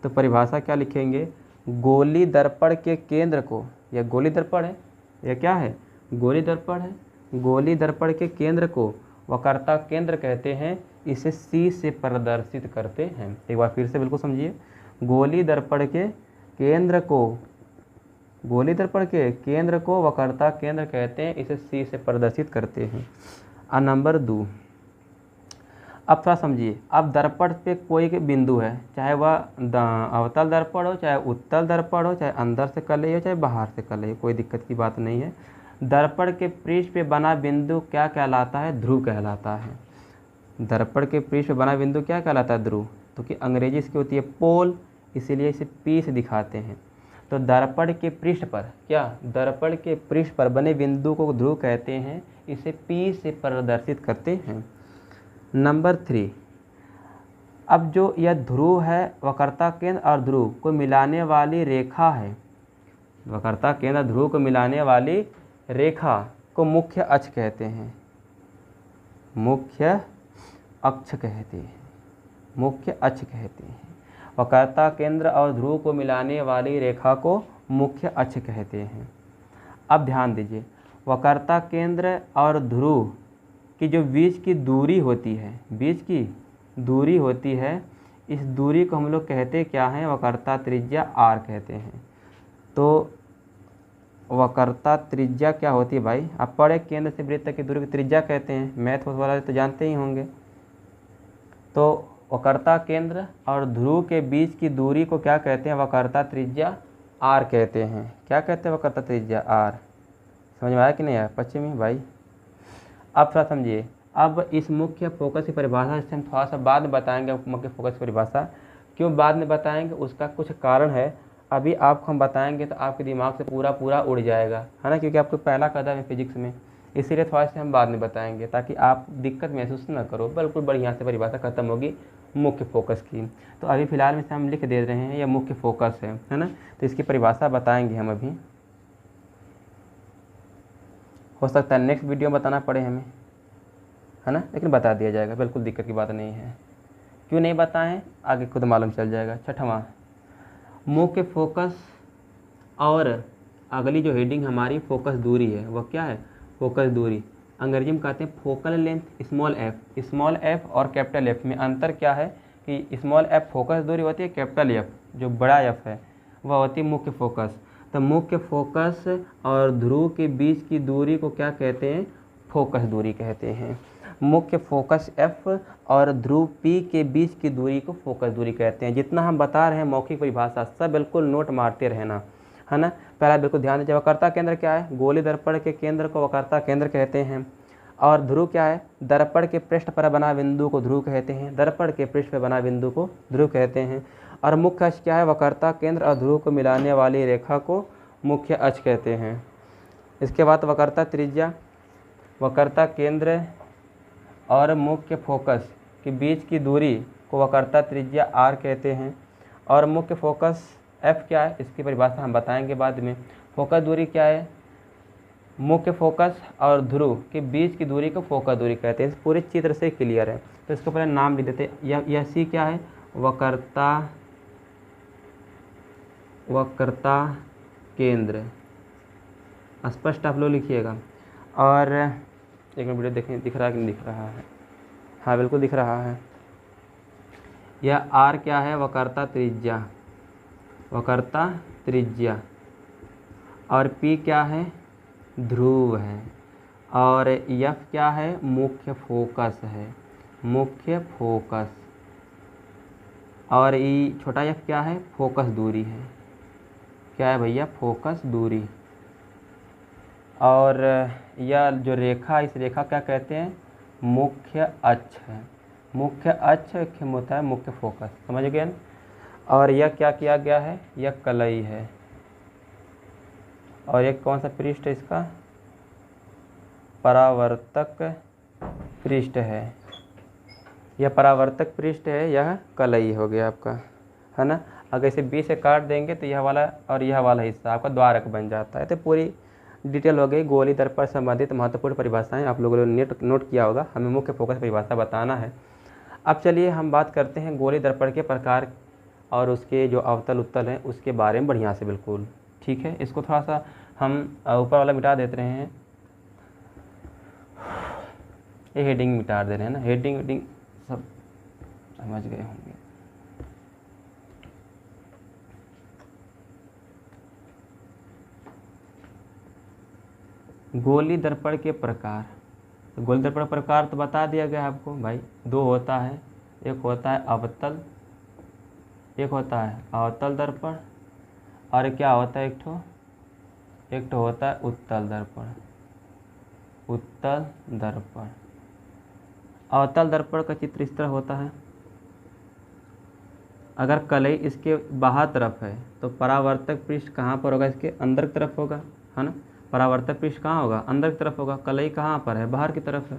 तो परिभाषा क्या लिखेंगे? गोली दर्पण के केंद्र को, यह गोली दर्पण है, यह क्या है? गोली दर्पण है। गोली दर्पण के केंद्र को वक्रता केंद्र कहते हैं, इसे सी से प्रदर्शित करते हैं। एक बार फिर से बिल्कुल समझिए, गोली दर्पण के केंद्र को, गोली दर्पण के केंद्र को वक्रता केंद्र कहते हैं, इसे सी से प्रदर्शित करते हैं। नंबर 2, अब थोड़ा समझिए। अब दर्पण पे कोई एक बिंदु है, चाहे वह अवतल दर्पण हो, चाहे उत्तल दर्पण हो, चाहे अंदर से कर ले हो, चाहे बाहर से कर ले, कोई दिक्कत की बात नहीं है। दर्पण के पृष्ठ पे बना बिंदु क्या कहलाता है? ध्रुव कहलाता है। दर्पण के पृष्ठ पे बना बिंदु क्या कहलाता है? ध्रुव। तो कि अंग्रेजी इसकी होती है पोल, इसीलिए इसे पी से दिखाते हैं। तो दर्पण के पृष्ठ पर क्या? दर्पण के पृष्ठ पर बने बिंदु को ध्रुव कहते हैं, इसे पी से प्रदर्शित करते हैं। नंबर 3, अब जो यह ध्रुव है, वक्रता केंद्र और ध्रुव को मिलाने वाली रेखा है। वक्रता केंद्र ध्रुव को मिलाने वाली रेखा को मुख्य अक्ष कहते हैं। मुख्य अक्ष कहते हैं, मुख्य अक्ष कहते हैं। वक्रता केंद्र और ध्रुव को मिलाने वाली रेखा को मुख्य अक्ष कहते हैं। अब ध्यान दीजिए, वक्रता केंद्र और ध्रुव की जो बीच की दूरी होती है, बीच की दूरी होती है, इस दूरी को हम लोग कहते क्या हैं? वक्रता त्रिज्या आर कहते हैं। तो वक्रता त्रिज्या क्या होती है भाई? आप पढ़े, केंद्र से वृत्त तक की दूरी की त्रिज्या कहते हैं, मैथ वाला तो जानते ही होंगे। तो वक्रता केंद्र और ध्रुव के बीच की दूरी को क्या कहते हैं? वक्रता त्रिज्या आर कहते हैं। क्या कहते हैं? वक्रता त्रिज्या आर। समझ में आया कि नहीं आया पश्चिमी भाई? अब थोड़ा समझिए, अब इस मुख्य फोकस की परिभाषा इससे हम थोड़ा सा बाद में बताएंगे। मुख्य फोकस की परिभाषा क्यों बाद में बताएंगे, उसका कुछ कारण है। अभी आपको हम बताएंगे तो आपके दिमाग से पूरा उड़ जाएगा, है ना, क्योंकि आपको पहला कदम है फिजिक्स में, इसीलिए थोड़ा सा हम बाद में बताएंगे ताकि आप दिक्कत महसूस न करो। बिल्कुल बढ़िया से परिभाषा खत्म होगी मुख्य फोकस की। तो अभी फ़िलहाल में से हम लिख दे रहे हैं यह मुख्य फोकस है ना। तो इसकी परिभाषा बताएंगे हम अभी, हो सकता है नेक्स्ट वीडियो में बताना पड़े हमें, है ना, लेकिन बता दिया जाएगा, बिल्कुल दिक्कत की बात नहीं है। क्यों नहीं बताएं आगे खुद मालूम चल जाएगा। छठवां, मुख्य फोकस और अगली जो हेडिंग हमारी फोकस दूरी है वह क्या है? फोकस दूरी। अंग्रेजी में कहते हैं focal length, small F. Small F और कैपिटल एफ में अंतर क्या है कि स्मॉल एफ फोकस दूरी होती है, कैपिटल एफ जो बड़ा एफ है वह होती है मुख्य फोकस। तो मुख्य फोकस और ध्रुव के बीच की दूरी को क्या कहते हैं? फोकस दूरी कहते हैं। मुख्य फोकस एफ और ध्रुव पी के बीच की दूरी को फोकस दूरी कहते हैं। जितना हम बता रहे हैं मौखिक परिभाषा सब बिल्कुल नोट मारते रहना, है ना। पहला बिल्कुल ध्यान दीजिए, वक्रता केंद्र क्या है? गोली दर्पण के केंद्र को वक्रता केंद्र कहते हैं। और ध्रुव क्या है? दर्पण के पृष्ठ पर बना बिंदु को ध्रुव कहते हैं। दर्पण के पृष्ठ पर बना बिंदु को ध्रुव कहते हैं। और मुख्य अक्ष क्या है? वक्रता केंद्र और ध्रुव को मिलाने वाली रेखा को मुख्य अक्ष कहते हैं। इसके बाद वक्रता त्रिज्या, वक्रता केंद्र और मुख्य फोकस के बीच की दूरी को वक्रता त्रिज्या आर कहते हैं। और मुख्य फोकस एफ क्या है? इसकी परिभाषा हम बताएंगे बाद में। फोकस दूरी क्या है? मुख्य फोकस और ध्रुव के बीच की दूरी को फोकस दूरी कहते हैं। इस पूरे चित्र से क्लियर है, तो इसको पहले नाम लिख देते हैं। यह सी क्या है? वक्रता केंद्र, स्पष्ट आप लोग लिखिएगा। और एक मिनट वीडियो देखें, दिख रहा है कि नहीं दिख रहा है? हाँ बिल्कुल दिख रहा है। यह आर क्या है? वक्रता त्रिज्या, वक्रता त्रिज्या। और पी क्या है? ध्रुव है। और एफ क्या है? मुख्य फोकस है, मुख्य फोकस। और ई छोटा एफ क्या है? फोकस दूरी है। क्या है भैया? फोकस दूरी। और यह जो रेखा, इस रेखा क्या कहते हैं? मुख्य अक्ष है। मुख्य अक्ष खेम होता है मुख्य फोकस, समझ गए न? और यह क्या किया गया है? यह कलई है। और एक कौन सा पृष्ठ है इसका? परावर्तक पृष्ठ है, यह परावर्तक पृष्ठ है, यह कलई हो गया आपका, है ना। अगर इसे बी से काट देंगे तो यह वाला और यह वाला हिस्सा आपका द्वारक बन जाता है। तो पूरी डिटेल हो गई गोली दर्पण संबंधित महत्वपूर्ण परिभाषाएं, आप लोगों ने नोट किया होगा। हमें मुख्य फोकस परिभाषा बताना है। अब चलिए हम बात करते हैं गोली दर्पण के प्रकार और उसके जो अवतल उत्तल हैं उसके बारे में बढ़िया से, बिल्कुल ठीक है। इसको थोड़ा सा हम ऊपर वाला मिटा देते रहे हैं, ये हेडिंग मिटा दे रहे हैं ना, हेडिंग सब समझ गए होंगे। गोली दर्पण के प्रकार, तो गोली दर्पण प्रकार तो बता दिया गया आपको भाई, दो होता है, एक होता है अवतल, एक होता है अवतल दर्पण, और क्या होता है एक ठो होता है उत्तल दर्पण। उत्तल दर्पण, अवतल दर्पण का चित्र इस तरह होता है। अगर कलई इसके बाहर तरफ है तो परावर्तक पृष्ठ कहाँ पर होगा, इसके अंदर की तरफ होगा, है ना। परावर्तक पृष्ठ कहाँ होगा, अंदर की तरफ होगा। कलई कहाँ पर है, बाहर की तरफ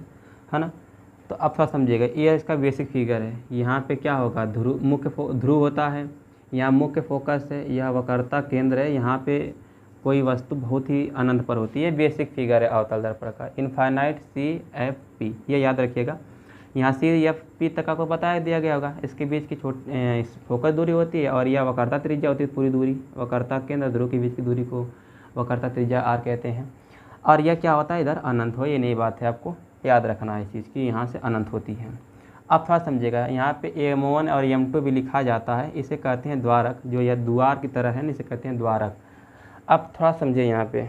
है ना। तो अब थोड़ा समझिएगा, ये इसका बेसिक फिगर है। यहाँ पे क्या होगा, ध्रुव, मुख्य ध्रुव होता है, यहाँ मुख्य फोकस है, यह वक्रता केंद्र है, यहाँ पे कोई वस्तु बहुत ही अनंत पर होती है। बेसिक फिगर है अवतल दर्पण का, इनफाइनाइट CFP, ये याद रखिएगा। यहाँ CFP तक आपको बता दिया गया होगा। इसके बीच की फोकस दूरी होती है और यह वक्रता त्रिज्या होती है, पूरी दूरी। वक्रता केंद्र ध्रुव के बीच की दूरी को वक्रता त्रिज्या R कहते हैं। और यह क्या होता है, इधर अनंत हो, ये नई बात है, आपको याद रखना है इस चीज़ की, यहाँ से अनंत होती है। अब थोड़ा समझिएगा, यहाँ पे M1 और M2 भी लिखा जाता है, इसे कहते हैं द्वारक, जो यह द्वार की तरह है ना, इसे कहते हैं द्वारक। अब थोड़ा समझिए यहाँ पे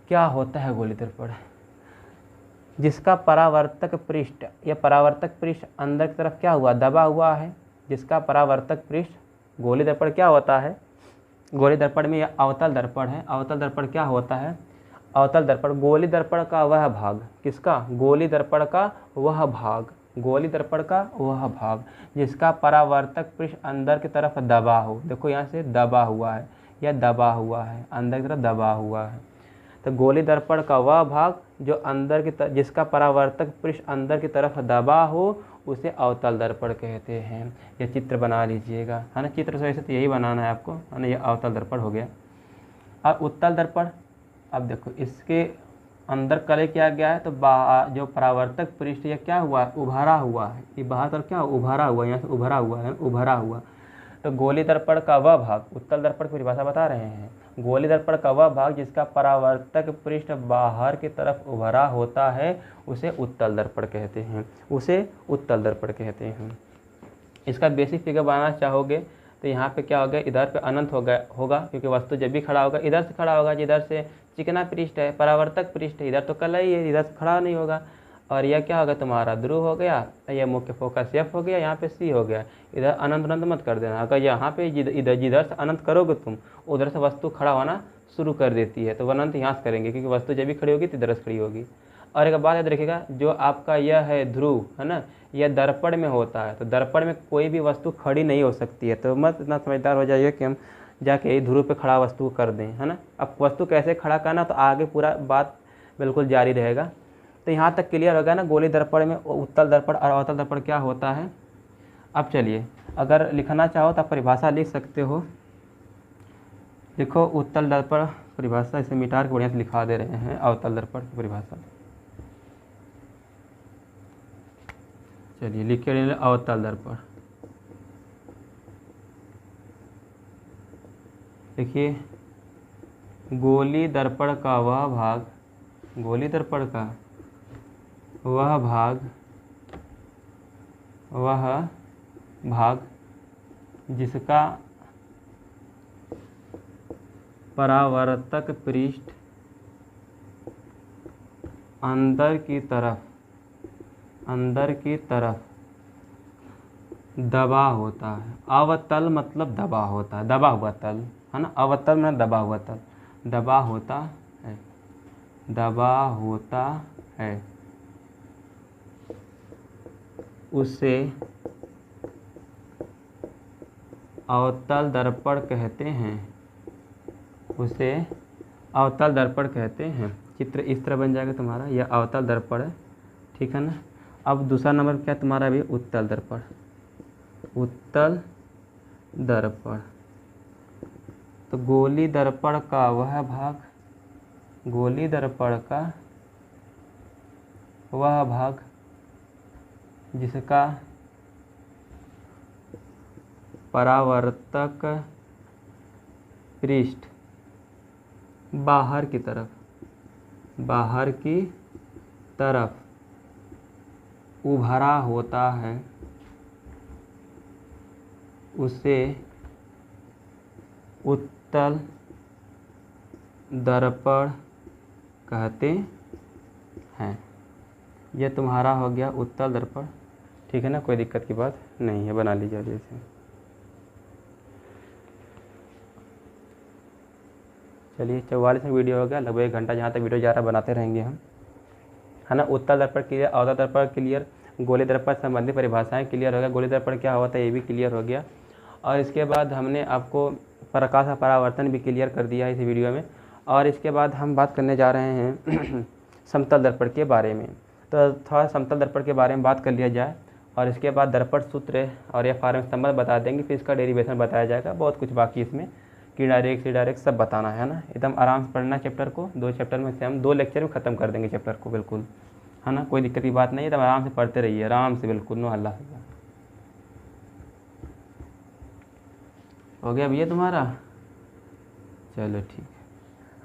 क्या होता है गोली दर्पण, जिसका परावर्तक पृष्ठ, यह परावर्तक पृष्ठ अंदर की तरफ क्या हुआ, दबा हुआ है, जिसका परावर्तक पृष्ठ, गोली दर्पण क्या होता है, गोली दर्पण में यह अवतल दर्पण है। अवतल दर्पण क्या होता है, अवतल दर्पण गोली दर्पण का वह भाग, किसका, गोली दर्पण का वह भाग, गोली दर्पण का वह भाग जिसका परावर्तक पृष्ठ अंदर की तरफ दबा हो। देखो यहाँ से दबा हुआ है, यह दबा हुआ है, अंदर की तरफ दबा हुआ है। तो गोली दर्पण का वह भाग जो अंदर की जिसका परावर्तक पृष्ठ अंदर की तरफ दबा हो, उसे अवतल दर्पण कहते हैं। यह चित्र बना लीजिएगा, है ना। चित्र से वैसे तो यही बनाना है आपको, है ना। यह अवतल दर्पण हो गया। और उत्तल दर्पण, अब देखो इसके अंदर कलई किया गया है, तो जो परावर्तक पृष्ठ यह क्या हुआ, उभरा हुआ है, ये बाहर तरफ क्या उभरा हुआ, यहाँ से उभरा हुआ है, उभरा हुआ। तो गोली दर्पण का वह भाग, उत्तल दर्पण की परिभाषा बता रहे हैं, गोली दर्पण का वह भाग जिसका परावर्तक पृष्ठ बाहर की तरफ उभरा होता है, उसे उत्तल दर्पण कहते हैं, उसे उत्तल दर्पण कहते हैं। इसका बेसिक फिगर बनाना चाहोगे तो यहाँ पे क्या होगा, इधर पे अनंत होगा क्योंकि वस्तु जब भी खड़ा होगा इधर से खड़ा होगा, जिधर से चिकना पृष्ठ है, परावर्तक पृष्ठ है, इधर तो कलई है, इधर से खड़ा नहीं होगा। और यह क्या होगा, तुम्हारा ध्रुव हो गया, यह मुख्य फोकस F हो गया, यहाँ पे C हो गया। इधर अनंत अनंत मत कर देना, अगर यहाँ पे इधर जिधर से अनंत करोगे तुम, उधर से वस्तु खड़ा होना शुरू कर देती है, तो अनंत यहाँ से करेंगे क्योंकि वस्तु जब भी खड़ी होगी तो इधर से खड़ी होगी। और एक बात याद रखिएगा, जो आपका यह है ध्रुव, है ना, यह दर्पण में होता है, तो दर्पण में कोई भी वस्तु खड़ी नहीं हो सकती है। तो मत इतना समझदार हो जाइए कि हम जाके ध्रुव पे खड़ा वस्तु कर दें, है ना। अब वस्तु कैसे खड़ा करना, तो आगे पूरा बात बिल्कुल जारी रहेगा। तो यहाँ तक क्लियर होगा ना, गोली दर्पण में उत्तल दर्पण और अवतल दर्पण क्या होता है। अब चलिए, अगर लिखना चाहो तो आप परिभाषा लिख सकते हो। देखो उत्तल दर्पण परिभाषा, इसे मिटार के बढ़िया से लिखा दे रहे हैं, अवतल दर्पण की परिभाषा। चलिए लिख के अवतल दर्पण, देखिए गोली दर्पण का वह भाग, गोली दर्पण का वह भाग जिसका परावर्तक पृष्ठ अंदर की तरफ दबा होता है। अवतल मतलब दबा होता है, दबा हुआ तल, है ना। अवतल में दबा हुआ तल, दबा होता है, दबा होता है, उसे अवतल दर्पण कहते हैं, उसे अवतल दर्पण कहते हैं। चित्र इस तरह बन जाएगा तुम्हारा, यह अवतल दर्पण है, ठीक है ना। अब दूसरा नंबर क्या तुम्हारा भी उत्तल दर्पण, उत्तल दर्पण। तो गोली दर्पण का वह भाग, गोली दर्पण का वह भाग जिसका परावर्तक पृष्ठ बाहर की तरफ, बाहर की तरफ उभरा होता है, उसे उत्तल दर्पण कहते हैं। यह तुम्हारा हो गया उत्तल दर्पण, ठीक है ना, कोई दिक्कत की बात नहीं है, बना लीजिए जैसे। चलिए 44 में वीडियो हो गया, लगभग 1 घंटा जहाँ तक वीडियो जा रहा है बनाते रहेंगे हम, है ना। उत्तल दर्पण क्लियर, अवतल दर्पण क्लियर, गोली दर्पण संबंधी परिभाषाएं क्लियर हो गया, गोली दर्पण क्या होता है ये भी क्लियर हो गया। और इसके बाद हमने आपको प्रकाश का परावर्तन भी क्लियर कर दिया है इस वीडियो में। और इसके बाद हम बात करने जा रहे हैं समतल दर्पण के बारे में। तो थोड़ा समतल दर्पण के बारे में बात कर लिया जाए, और इसके बाद दर्पण सूत्र और या फार्म स्तंभ बता देंगे, फिर इसका डेरिवेशन बताया जाएगा। बहुत कुछ बाकी इसमें, की डायरेक्ट सी डायरेक्ट सब बताना है ना। एकदम आराम से पढ़ना चैप्टर को, 2 चैप्टर में से हम 2 लेक्चर में ख़त्म कर देंगे चैप्टर को, बिल्कुल, है ना, कोई दिक्कत की बात नहीं है। एकदम आराम से पढ़ते रहिए, आराम से, बिल्कुल, नो हल्ला। हो गया भैया तुम्हारा, चलो ठीक है।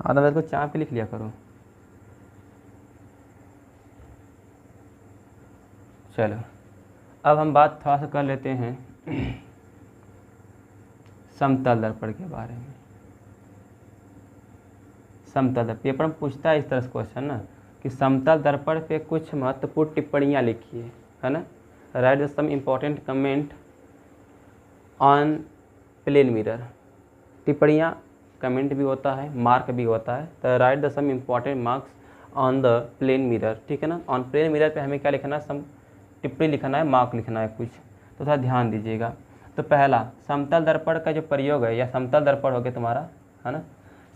आधा बजे को चाप पे लिख लिया करो। चलो अब हम बात थोड़ा सा कर लेते हैं समतल दर्पण के बारे में। समतल दर्पण पेपर में पूछता है इस तरह से क्वेश्चन ना, कि समतल दर्पण पे कुछ महत्वपूर्ण टिप्पणियाँ लिखिए, है ना। Write some important comment on plane mirror. टिप्पणियाँ कमेंट भी होता है, मार्क भी होता है। तो write the some important marks on the plane mirror, ठीक है ना। ऑन प्लेन मिरर पे हमें क्या लिखना है, सम टिप्पणी लिखना है, मार्क लिखना है कुछ, तो थोड़ा ध्यान दीजिएगा। तो पहला, समतल दर्पण का जो प्रयोग है, या समतल दर्पण हो गया तुम्हारा, है ना।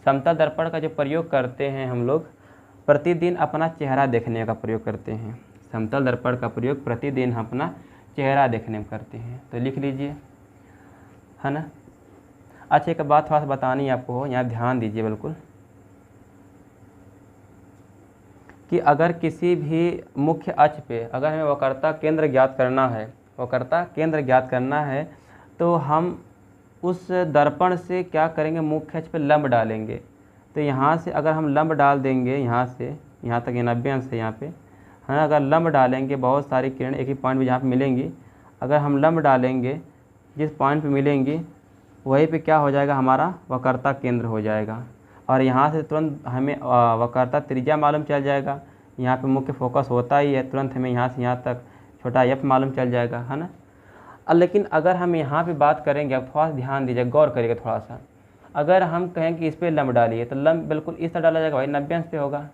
समतल दर्पण का जो प्रयोग करते हैं हम लोग, प्रतिदिन अपना चेहरा देखने का प्रयोग करते हैं। समतल दर्पण का प्रयोग प्रतिदिन अपना चेहरा देखने में करते हैं, तो लिख लीजिए, है ना। अच्छा, एक बात थोड़ा सा बतानी आपको हो, यहाँ ध्यान दीजिए बिल्कुल, कि अगर किसी भी मुख्य अक्ष पे अगर हमें वक्रता केंद्र ज्ञात करना है, वक्रता केंद्र ज्ञात करना है, तो हम उस दर्पण से क्या करेंगे, मुख्य अक्ष पे लंब डालेंगे। तो यहाँ से अगर हम लंब डाल देंगे, यहाँ से यहाँ तक, ये 90 अंश है यहाँ पे, है ना। अगर लंब डालेंगे, बहुत सारी किरण एक ही पॉइंट पे जहाँ पे मिलेंगी, अगर हम लंब डालेंगे जिस पॉइंट पे मिलेंगी, वहीं पे क्या हो जाएगा, हमारा वक्रता केंद्र हो जाएगा। और यहाँ से तुरंत हमें वक्रता त्रिज्या मालूम चल जाएगा। यहाँ पे मुख्य फोकस होता ही है, तुरंत हमें यहाँ से यहाँ तक छोटा एफ मालूम चल जाएगा, है ना। लेकिन अगर हम यहाँ पे बात करेंगे, अब थोड़ा ध्यान दीजिए, गौर करिएगा थोड़ा सा। अगर हम कहें कि इस पर लंब डालिए, तो लंब बिल्कुल इस तरह डाला जाएगा भाई, 90 अंश पे होगा,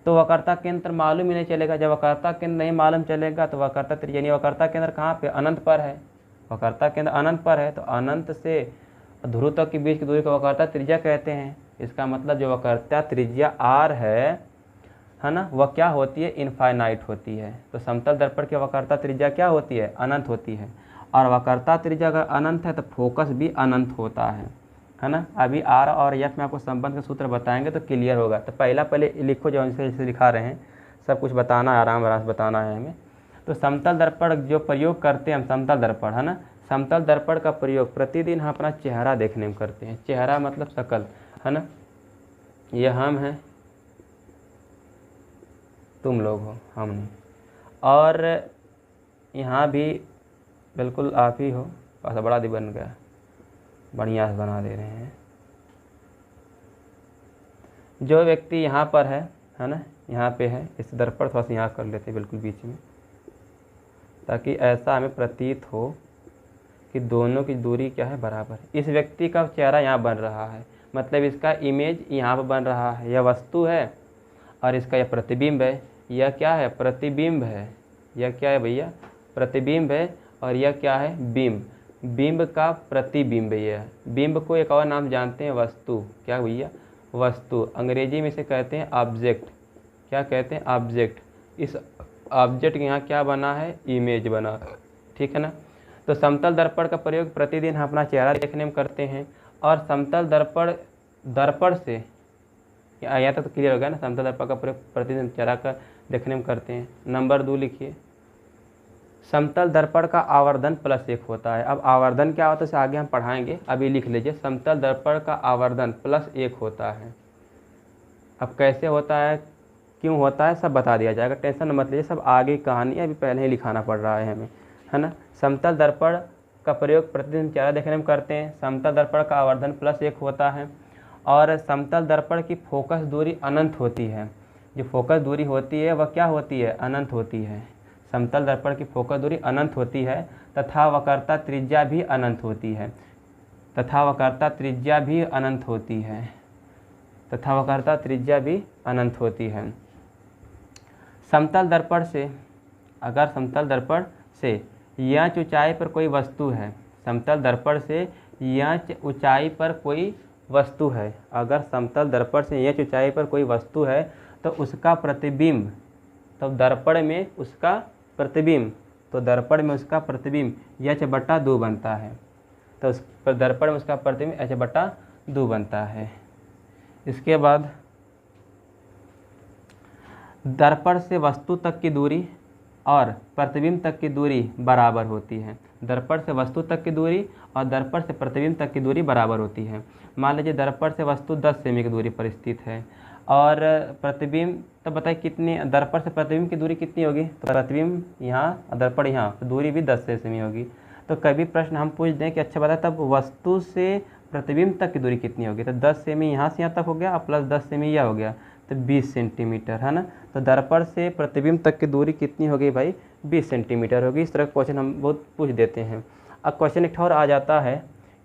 तो वक्रता केंद्र मालूम ही नहीं चलेगा। जब वक्रता केंद्र नहीं मालूम चलेगा तो वक्रता त्रिज्या, यानी वक्रता केंद्र कहाँ पे, अनंत पर है। वक्रता केंद्र अनंत पर है, तो अनंत से ध्रुव तक के बीच की दूरी को वक्रता त्रिज्या कहते हैं। इसका मतलब जो वक्रता त्रिज्या r है ना, वह क्या होती है, इनफाइनाइट होती है। तो समतल दर्पण की वक्रता त्रिज्या क्या होती है, अनंत होती है। और वक्रता त्रिज्या अगर अनंत है तो फोकस भी अनंत होता है ना। अभी r और f में आपको संबंध का सूत्र बताएंगे तो क्लियर होगा। तो पहले लिखो, जो जैसे लिखा रहे हैं, सब कुछ बताना है, आराम आराम से बताना है हमें। तो समतल दर्पण जो प्रयोग करते हैं हम, समतल दर्पण, है ना, समतल दर्पण का प्रयोग प्रतिदिन हम अपना चेहरा देखने में करते हैं। चेहरा मतलब शकल, है ना। ये हम हैं, तुम लोग हो, हम नहीं। और यहाँ भी बिल्कुल आप ही हो, ऐसा बड़ा दी बन गया, बढ़िया से बना दे रहे हैं। जो व्यक्ति यहाँ पर है ना, यहाँ पे है, इस दर्पण थोड़ा सा यहाँ कर लेते हैं बिल्कुल बीच में, ताकि ऐसा हमें प्रतीत हो कि दोनों की दूरी क्या है, बराबर। इस व्यक्ति का चेहरा यहाँ बन रहा है, मतलब इसका इमेज यहाँ पर बन रहा है, यह वस्तु है, और इसका यह प्रतिबिंब है। यह क्या है, प्रतिबिंब है। यह क्या है भैया, प्रतिबिंब है। और यह क्या है, बिंब। बिंब का प्रतिबिंब यह है। बिंब को एक और नाम जानते हैं, वस्तु। क्या भैया, वस्तु। अंग्रेजी में इसे कहते हैं ऑब्जेक्ट। क्या कहते हैं, ऑब्जेक्ट। इस ऑब्जेक्ट यहाँ क्या बना है, इमेज बना, ठीक है ना। तो समतल दर्पण का प्रयोग प्रतिदिन हम अपना चेहरा देखने में करते हैं, और समतल दर्पण से यहाँ तक तो क्लियर हो गया ना, समतल दर्पण का प्रयोग प्रतिदिन चेहरा का देखने में करते हैं। नंबर 2 लिखिए, समतल दर्पण का आवर्धन +1 होता है। अब आवर्धन क्या होता है इसे आगे हम पढ़ाएंगे, अभी लिख लीजिए, समतल दर्पण का आवर्धन +1 होता है। अब कैसे होता है, क्यों होता है, सब बता दिया जाएगा, टेंशन मत लीजिए, सब आगे कहानी अभी पहले ही लिखाना पड़ रहा है हमें, है ना। समतल दर्पण का प्रयोग प्रतिदिन चेहरा देखने में करते हैं, समतल दर्पण का आवर्धन +1 होता है, और समतल दर्पण की फोकस दूरी अनंत होती है। जो फोकस दूरी होती है वह क्या होती है, अनंत होती है। समतल दर्पण की फोकस दूरी अनंत होती है, तथा वक्रता त्रिज्या भी अनंत होती है, तथा वक्रता त्रिज्या भी अनंत होती है, तथा वक्रता त्रिज्या भी अनंत होती है। समतल दर्पण से, अगर समतल दर्पण से यह ऊंचाई पर कोई वस्तु है, समतल दर्पण से यह ऊंचाई पर कोई वस्तु है, अगर समतल दर्पण से यह ऊंचाई पर कोई वस्तु है तो उसका प्रतिबिंब, तो दर्पण में उसका प्रतिबिंब, तो दर्पण में उसका प्रतिबिंब h/2 बनता है, तो उस दर्पण में उसका प्रतिबिंब h/2 बनता है। इसके बाद दर्पण से वस्तु तक की दूरी और प्रतिबिंब तक की दूरी बराबर होती है। दर्पण से वस्तु तक की दूरी और दर्पण से प्रतिबिंब तक की दूरी बराबर होती है। मान लीजिए दर्पण से वस्तु 10 सेमी की दूरी पर स्थित है, और प्रतिबिंब, तो बताइए कितनी, दर्पण से प्रतिबिंब की दूरी कितनी होगी, तो प्रतिबिंब यहाँ और दर्पण यहाँ, तो दूरी भी 10 सेमी होगी। तो कभी प्रश्न हम पूछ दें कि अच्छा बताए तब वस्तु से प्रतिबिंब तक की दूरी कितनी होगी, तो 10 सेमी यहाँ से यहाँ तक हो गया, और प्लस 10 सेमी यह हो गया, तो 20 सेंटीमीटर, है ना। तो दर्पण से प्रतिबिंब तक की दूरी कितनी होगी भाई, 20 सेंटीमीटर होगी। इस तरह का क्वेश्चन हम बहुत पूछ देते हैं। अब क्वेश्चन एक और आ जाता है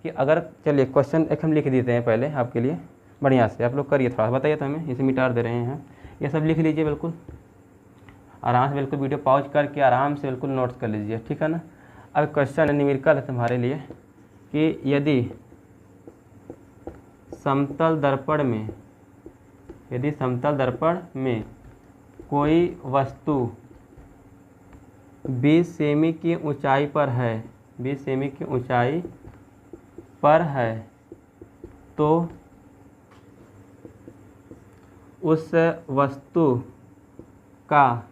कि अगर, चलिए क्वेश्चन एक हम लिख देते हैं पहले आपके लिए, बढ़िया से आप लोग करिए, थोड़ा बताइए तो हमें, इसे मिटा दे रहे हैं, ये सब लिख लीजिए बिल्कुल आराम से, बिल्कुल वीडियो पॉज करके आराम से बिल्कुल नोट्स कर लीजिए, ठीक है ना। अब क्वेश्चन न्यूमेरिकल है तुम्हारे लिए कि यदि समतल दर्पण में, यदि समतल दर्पण में कोई वस्तु 20 सेमी की ऊंचाई पर है, 20 सेमी की ऊंचाई पर है, तो उस वस्तु का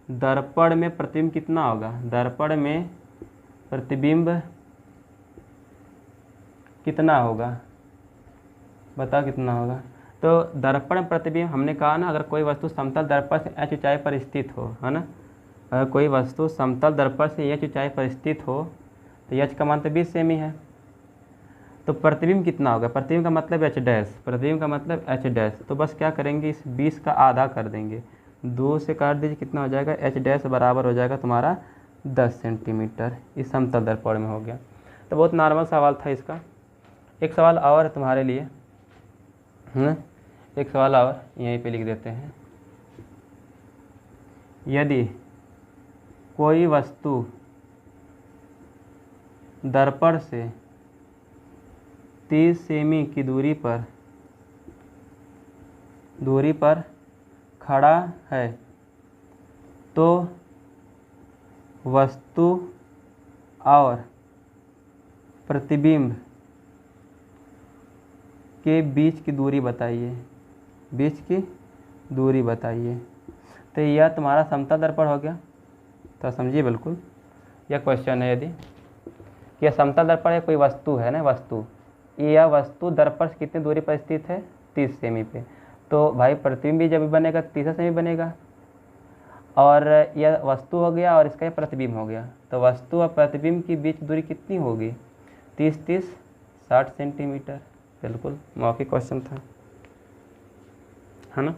दर्पण में प्रतिबिंब कितना होगा, दर्पण में प्रतिबिंब कितना होगा, बताओ कितना होगा। तो दर्पण प्रतिबिंब, हमने कहा ना, अगर कोई वस्तु समतल दर्पण से h ऊंचाई पर स्थित हो, है ना, अगर कोई वस्तु समतल दर्पण से h ऊंचाई पर स्थित हो तो h का मान तो 20 सेमी है, तो प्रतिबिंब कितना होगा, प्रतिबिंब का मतलब h डैश, प्रतिबिंब का मतलब h डैश, तो बस क्या करेंगे, इस 20 का आधा कर देंगे, 2 से काट दीजिए, कितना हो जाएगा, h डैश बराबर हो जाएगा तुम्हारा 10 सेंटीमीटर। इस समतल दर्पण में हो गया। तो बहुत नॉर्मल सवाल था इसका। एक सवाल और है तुम्हारे लिए, है, एक सवाल और यहीं पे लिख देते हैं। यदि कोई वस्तु दर्पण से 30 सेमी की दूरी पर खड़ा है, तो वस्तु और प्रतिबिंब के बीच की दूरी बताइए, बीच की दूरी बताइए। तो यह तुम्हारा समतल दर्पण हो गया। तो समझिए बिल्कुल, यह क्वेश्चन है, यदि यह समतल दर्पण है, कोई वस्तु है ना, वस्तु, यह वस्तु दर्पण से कितनी दूरी पर स्थित है, 30 सेमी पे, तो भाई प्रतिबिंब भी जब बनेगा 30 सेमी बनेगा, और यह वस्तु हो गया और इसका प्रतिबिंब हो गया, तो वस्तु और प्रतिबिंब की बीच दूरी कितनी होगी, 30 60 सेंटीमीटर। बिल्कुल मौखिक क्वेश्चन था, है ना।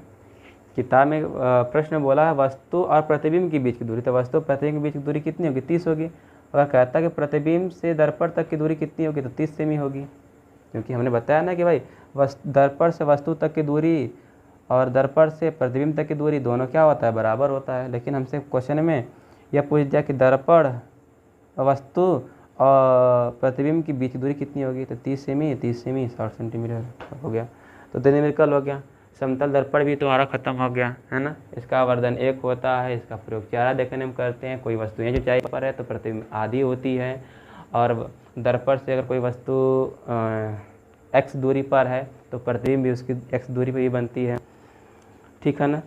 किताब में प्रश्न बोला है वस्तु और प्रतिबिंब के बीच की दूरी, तो वस्तु और प्रतिबिंब के बीच की दूरी कितनी होगी, 30 होगी। अगर कहता है कि प्रतिबिंब से दर्पण तक की दूरी कितनी होगी, तो 30 सेमी होगी, क्योंकि हमने बताया ना कि भाई दर्पण से वस्तु तक की दूरी और दर्पण से प्रतिबिंब तक की दूरी दोनों क्या होता है, बराबर होता है। लेकिन हमसे क्वेश्चन में यह पूछ दिया कि दर्पण वस्तु और प्रतिबिंब की बीच की दूरी कितनी होगी, तो 30 सेमी 60 सेंटीमीटर हो गया, तो न्यूमेरिकल हो गया। समतल दर्पण भी तुम्हारा ख़त्म हो गया है ना। इसका वर्धन 1 होता है, इसका प्रयोग चारा देखने में करते हैं। कोई वस्तुएं जो ऊंचाई पर है तो प्रतिबिंब आधी होती है, और दर्पण से अगर कोई वस्तु x दूरी पर है तो प्रतिबिंब भी उसकी x दूरी पर ही बनती है, ठीक है ना।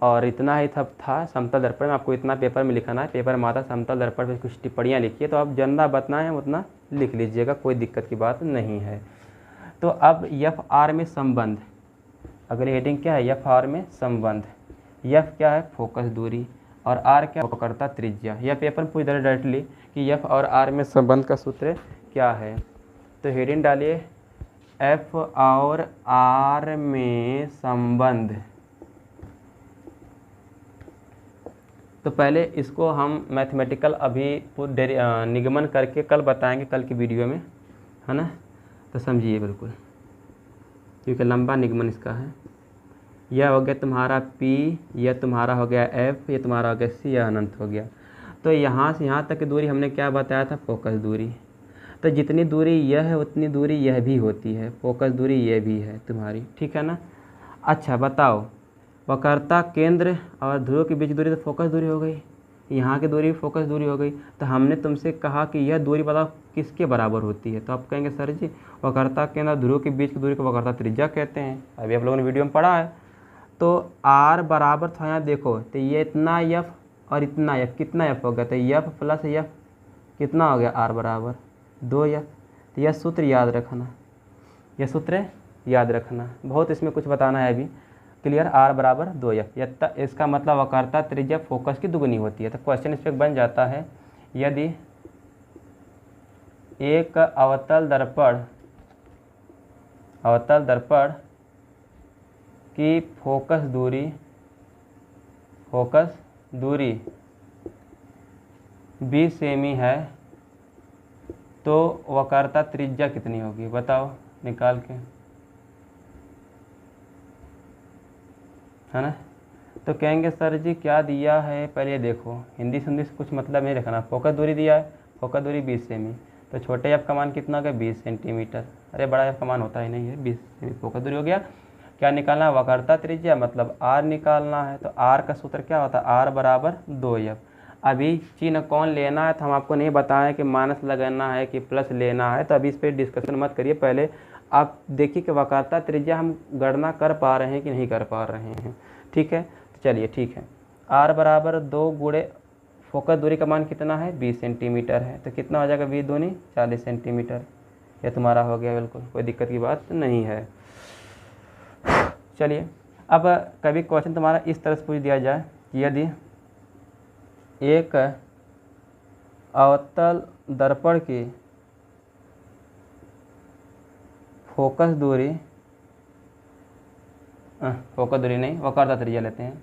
और इतना ही था समतल दर्पण में। आपको इतना पेपर में लिखना है, पेपर में आता समतल दर्पण पे कुछ टिप्पणियाँ लिखिए, तो आप जितना बताना है उतना लिख लीजिएगा, कोई दिक्कत की बात नहीं है। तो अब FR में संबंध, अगली हेडिंग क्या है, FR में संबंध। F क्या है, फोकस दूरी, और R क्या, वक्रता त्रिज्या। यह पेपर पूछ दे डायरेक्टली कि F और R में संबंध का सूत्र क्या है। तो हेडिंग डालिए F और R में संबंध। तो पहले इसको हम मैथमेटिकल अभी निगमन करके कल बताएंगे, कल की वीडियो में, है ना। तो समझिए बिल्कुल, क्योंकि लंबा निगमन इसका है। यह हो गया तुम्हारा P, यह तुम्हारा हो गया F, यह तुम्हारा हो गया C, यह अनंत हो गया। तो यहाँ से यहाँ तक की दूरी हमने क्या बताया था, फोकस दूरी। तो जितनी दूरी यह है उतनी दूरी यह भी होती है, फोकस दूरी यह भी है तुम्हारी, ठीक है ना। अच्छा बताओ, वक्रता केंद्र और ध्रुव के बीच दूरी तो फोकस दूरी हो गई, यहाँ की दूरी फोकस दूरी हो गई। तो हमने तुमसे कहा कि यह दूरी बताओ किसके बराबर होती है। तो आप कहेंगे सर जी वक्रता केंद्र और ध्रुव के बीच की दूरी को वक्रता त्रिज्या कहते हैं, अभी आप लोगों ने वीडियो में पढ़ा है। तो R बराबर था, यहाँ देखो तो ये इतना F और इतना F, कितना F हो गया, तो F प्लस F कितना हो गया, R बराबर 2F। तो यह सूत्र याद रखना, यह सूत्र याद रखना, बहुत इसमें कुछ बताना है अभी, क्लियर। R बराबर 2F, इसका मतलब वक्रता त्रिज्या फोकस की दुगनी होती है। तो क्वेश्चन इस पर बन जाता है, यदि एक अवतल दर्पण की फोकस दूरी 20 सेमी है तो वक्रता त्रिज्या कितनी होगी, बताओ निकाल के, है ना। तो कहेंगे सर जी क्या दिया है, पहले देखो हिंदी से कुछ मतलब नहीं रखना। फोकस दूरी दिया है, फोकस दूरी 20 सेमी, तो छोटे F का मान कितना हो गया, 20 सेंटीमीटर। अरे बड़ा F का मान होता ही नहीं है, 20 सेमी फोकस दूरी हो गया। क्या निकालना है, वक्रता त्रिज्या मतलब R निकालना है। तो R का सूत्र क्या होता है, R बराबर 2F। अभी चिन्ह कौन लेना है तो हम आपको नहीं बताएं कि माइनस लगाना है कि प्लस लेना है, तो अभी इस पर डिस्कशन मत करिए। पहले आप देखिए कि वक्रता त्रिज्या हम गणना कर पा रहे हैं कि नहीं कर पा रहे हैं, ठीक है। तो चलिए ठीक है, R बराबर 2 गुणे फोकस दूरी का मान कितना है, 20 सेंटीमीटर है, तो कितना हो जाएगा 20 दूनी 40 सेंटीमीटर। यह तुम्हारा हो गया, बिल्कुल कोई दिक्कत की बात नहीं है। चलिए अब कभी क्वेश्चन तुम्हारा इस तरह से पूछ दिया जाए कि यदि एक अवतल दर्पण की फोकस दूरी नहीं, वक्रता त्रिज्या लेते हैं,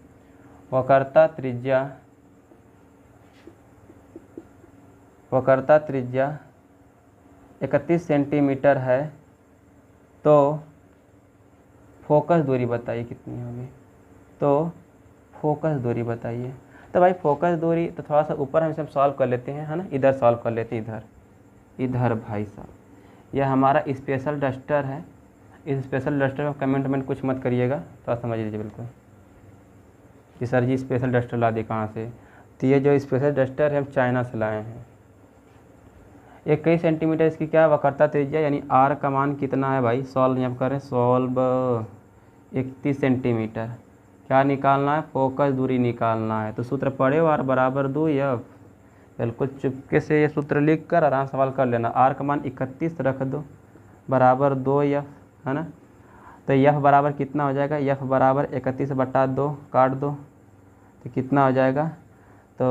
वक्रता त्रिज्या 31 सेंटीमीटर है तो फोकस दूरी बताइए कितनी होगी। तो फोकस दूरी बताइए। तो भाई फोकस दूरी तो थोड़ा सा ऊपर हम सॉल्व कर लेते हैं, है ना, इधर सॉल्व कर लेते हैं, इधर भाई साहब यह हमारा स्पेशल डस्टर है। इस स्पेशल डस्टर में कमेंट कुछ मत करिएगा, तो समझ लीजिए बिल्कुल कि सर जी स्पेशल डस्टर ला दिए कहाँ से। तो ये जो स्पेशल डस्टर है हम चाइना से लाए हैं। 21 सेंटीमीटर इसकी क्या वक्रता त्रिज्या, यानी R का मान कितना है भाई, सॉल्व यहाँ करें, सॉल्व 31 सेंटीमीटर। क्या निकालना है, फोकस दूरी निकालना है। तो सूत्र पढ़े हो, R बराबर 2F। बिल्कुल चुपके से ये सूत्र लिख कर आराम सवाल कर लेना। R का मान 31 रख दो बराबर 2F, है ना। तो F बराबर कितना हो जाएगा, F बराबर 31/2 काट दो तो कितना हो जाएगा, तो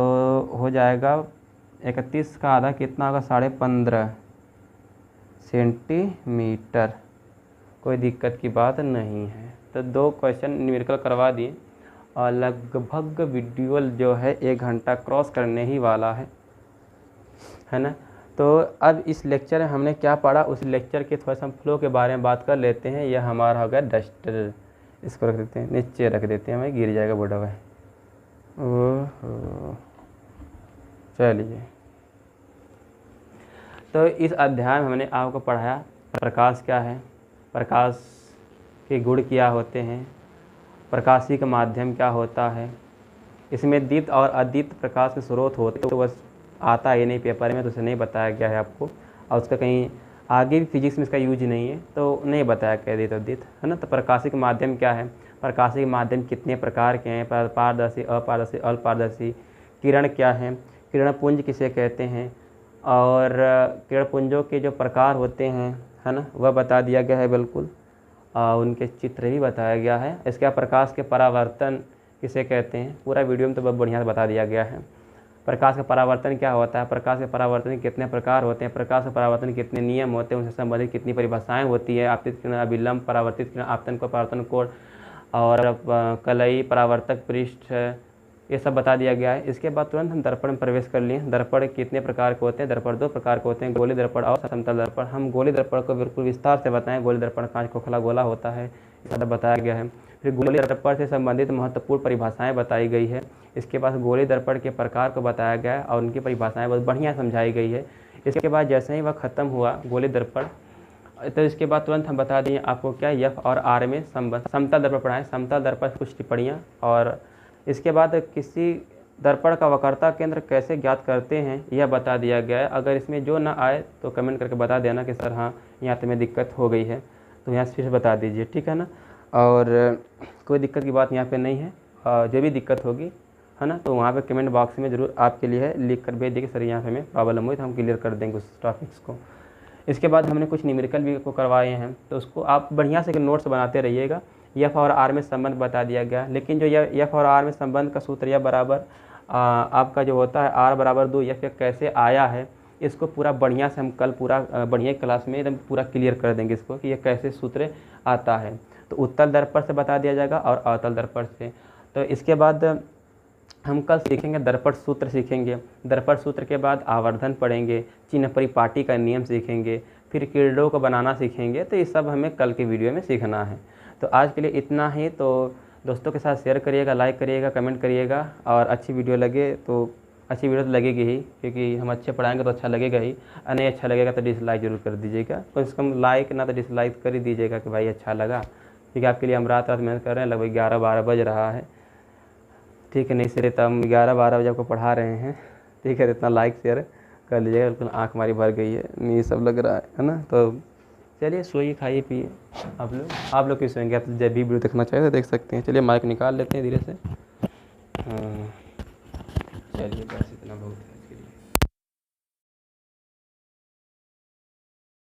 हो जाएगा 31 का आधा कितना होगा, 15.5 सेंटीमीटर। कोई दिक्कत की बात नहीं है। तो 2 क्वेश्चन न्यूमेरिकल करवा दिए और लगभग वीडियो जो है 1 घंटा क्रॉस करने ही वाला है ना। तो अब इस लेक्चर में हमने क्या पढ़ा, उस लेक्चर के थोड़ा सा हम फ्लो के बारे में बात कर लेते हैं। यह हमारा हो गया डस्टर, इसको रख देते हैं नीचे, रख देते हैं, हमें गिर जाएगा बोर्डा भाई। ओहो चलिए, तो इस अध्याय में हमने आपको पढ़ाया प्रकाश क्या है, प्रकाश के गुण क्या होते हैं, प्रकाशी का माध्यम क्या होता है, इसमें दीप्त और अदीप्त प्रकाश के स्रोत होते, तो बस आता ही नहीं पेपर में, तो उसे नहीं बताया गया है आपको, और उसका कहीं आगे भी फिजिक्स में इसका यूज नहीं है, तो नहीं बताया क्या दीप्त अदीप्त, है ना। तो प्रकाशिक माध्यम क्या है, प्रकाशिक माध्यम कितने प्रकार के हैं, पारदर्शी, अपारदर्शी, अल्पपारदर्शी, किरण क्या है, किरण पुंज किसे कहते हैं, और किरण पुंजों के जो प्रकार होते हैं, है ना, वह बता दिया गया है बिल्कुल, उनके चित्र भी बताया गया है। इसके बाद प्रकाश के परावर्तन किसे कहते हैं, पूरा वीडियो में तो बहुत बढ़िया से बता दिया गया है। प्रकाश का परावर्तन क्या होता है, प्रकाश के परावर्तन के कितने प्रकार होते हैं, प्रकाश के परावर्तन के कितने नियम होते हैं, उनसे संबंधित कितनी परिभाषाएं होती है, आपतित किरण, अभिलंब, परावर्तित किरण, आपतन को परावर्तन कोण, और कलई, परावर्तक पृष्ठ, ये सब बता दिया गया है। इसके बाद तुरंत हम दर्पण में प्रवेश कर लिए। दर्पण कितने प्रकार के होते हैं, दर्पण 2 प्रकार के होते हैं, गोली दर्पण और समतल दर्पण। हम गोली दर्पण को बिल्कुल विस्तार से बताएं। गोली दर्पण कांच खोखला गोला होता है, ज़्यादा बताया गया है। फिर गोली दर्पण से संबंधित महत्वपूर्ण परिभाषाएं बताई गई है। इसके बाद गोली दर्पण के प्रकार को बताया गया है और उनकी परिभाषाएं बहुत बढ़िया समझाई गई है। इसके बाद जैसे ही वह ख़त्म हुआ गोली दर्पण, तो इसके बाद तुरंत हम बता दिए आपको क्या एफ और आर में संबंध। समतल दर्पण पढ़ाएं, समतल दर्पण कुछ टिप्पणियाँ, और इसके बाद किसी दर्पण का वक्रता केंद्र कैसे ज्ञात करते हैं यह बता दिया गया है। अगर इसमें जो ना आए तो कमेंट करके बता देना कि सर हाँ यहाँ तो में दिक्कत हो गई है, तो यहाँ से फिर बता दीजिए, ठीक है ना। और कोई दिक्कत की बात यहाँ पे नहीं है, जो भी दिक्कत होगी, है ना, तो वहाँ पे कमेंट बॉक्स में ज़रूर आपके लिए लिख कर भेज देंगे, सर यहाँ पे हमें प्रॉब्लम हुई, तो हम क्लियर कर देंगे उस टॉपिक्स को। इसके बाद हमने कुछ न्यूमेरिकल भी को करवाए हैं, तो उसको आप बढ़िया से नोट्स बनाते रहिएगा। एफ और आर में संबंध बता दिया गया, लेकिन जो एफ और आर में संबंध का सूत्र या बराबर आपका जो होता है आर बराबर 2 एफ कैसे आया है, इसको पूरा बढ़िया से हम कल पूरा बढ़िया क्लास में एकदम पूरा क्लियर कर देंगे इसको कि यह कैसे सूत्र आता है। तो उत्तल दर्पण से बता दिया जाएगा और अवतल दर्पण से। तो इसके बाद हम कल सीखेंगे दर्पण सूत्र सीखेंगे। दर्पण सूत्र के बाद आवर्धन पढ़ेंगे, चिन्ह परिपाटी का नियम सीखेंगे, फिर किरणों को बनाना सीखेंगे। तो ये सब हमें कल के वीडियो में सीखना है। तो आज के लिए इतना ही। तो दोस्तों के साथ शेयर करिएगा, लाइक करिएगा, कमेंट करिएगा, और अच्छी वीडियो लगे तो अच्छी वीडियो तो लगेगी ही, क्योंकि हम अच्छे पढ़ाएंगे तो अच्छा लगेगा ही, और नहीं अच्छा लगेगा तो डिसलाइक जरूर कर दीजिएगा। कम से कम लाइक ना तो डिसलाइक कर ही दीजिएगा कि भाई अच्छा लगा, क्योंकि आपके लिए हम रात मेहनत कर रहे हैं, लगभग 11-12 बज रहा है, ठीक है। नहीं सिर्फ तो हम 11-12 बजे आपको पढ़ा रहे हैं, ठीक है। इतना लाइक शेयर कर लीजिएगा, बिल्कुल आँख हमारी भर गई है, ये सब लग रहा है ना। तो चलिए सोइए, खाइए पिए आप लोग क्यों सोएंगे, आप जब भी वीडियो देखना चाहिए तो देख सकते हैं। चलिए माइक निकाल लेते हैं धीरे से, चलिए बस इतना बहुत है।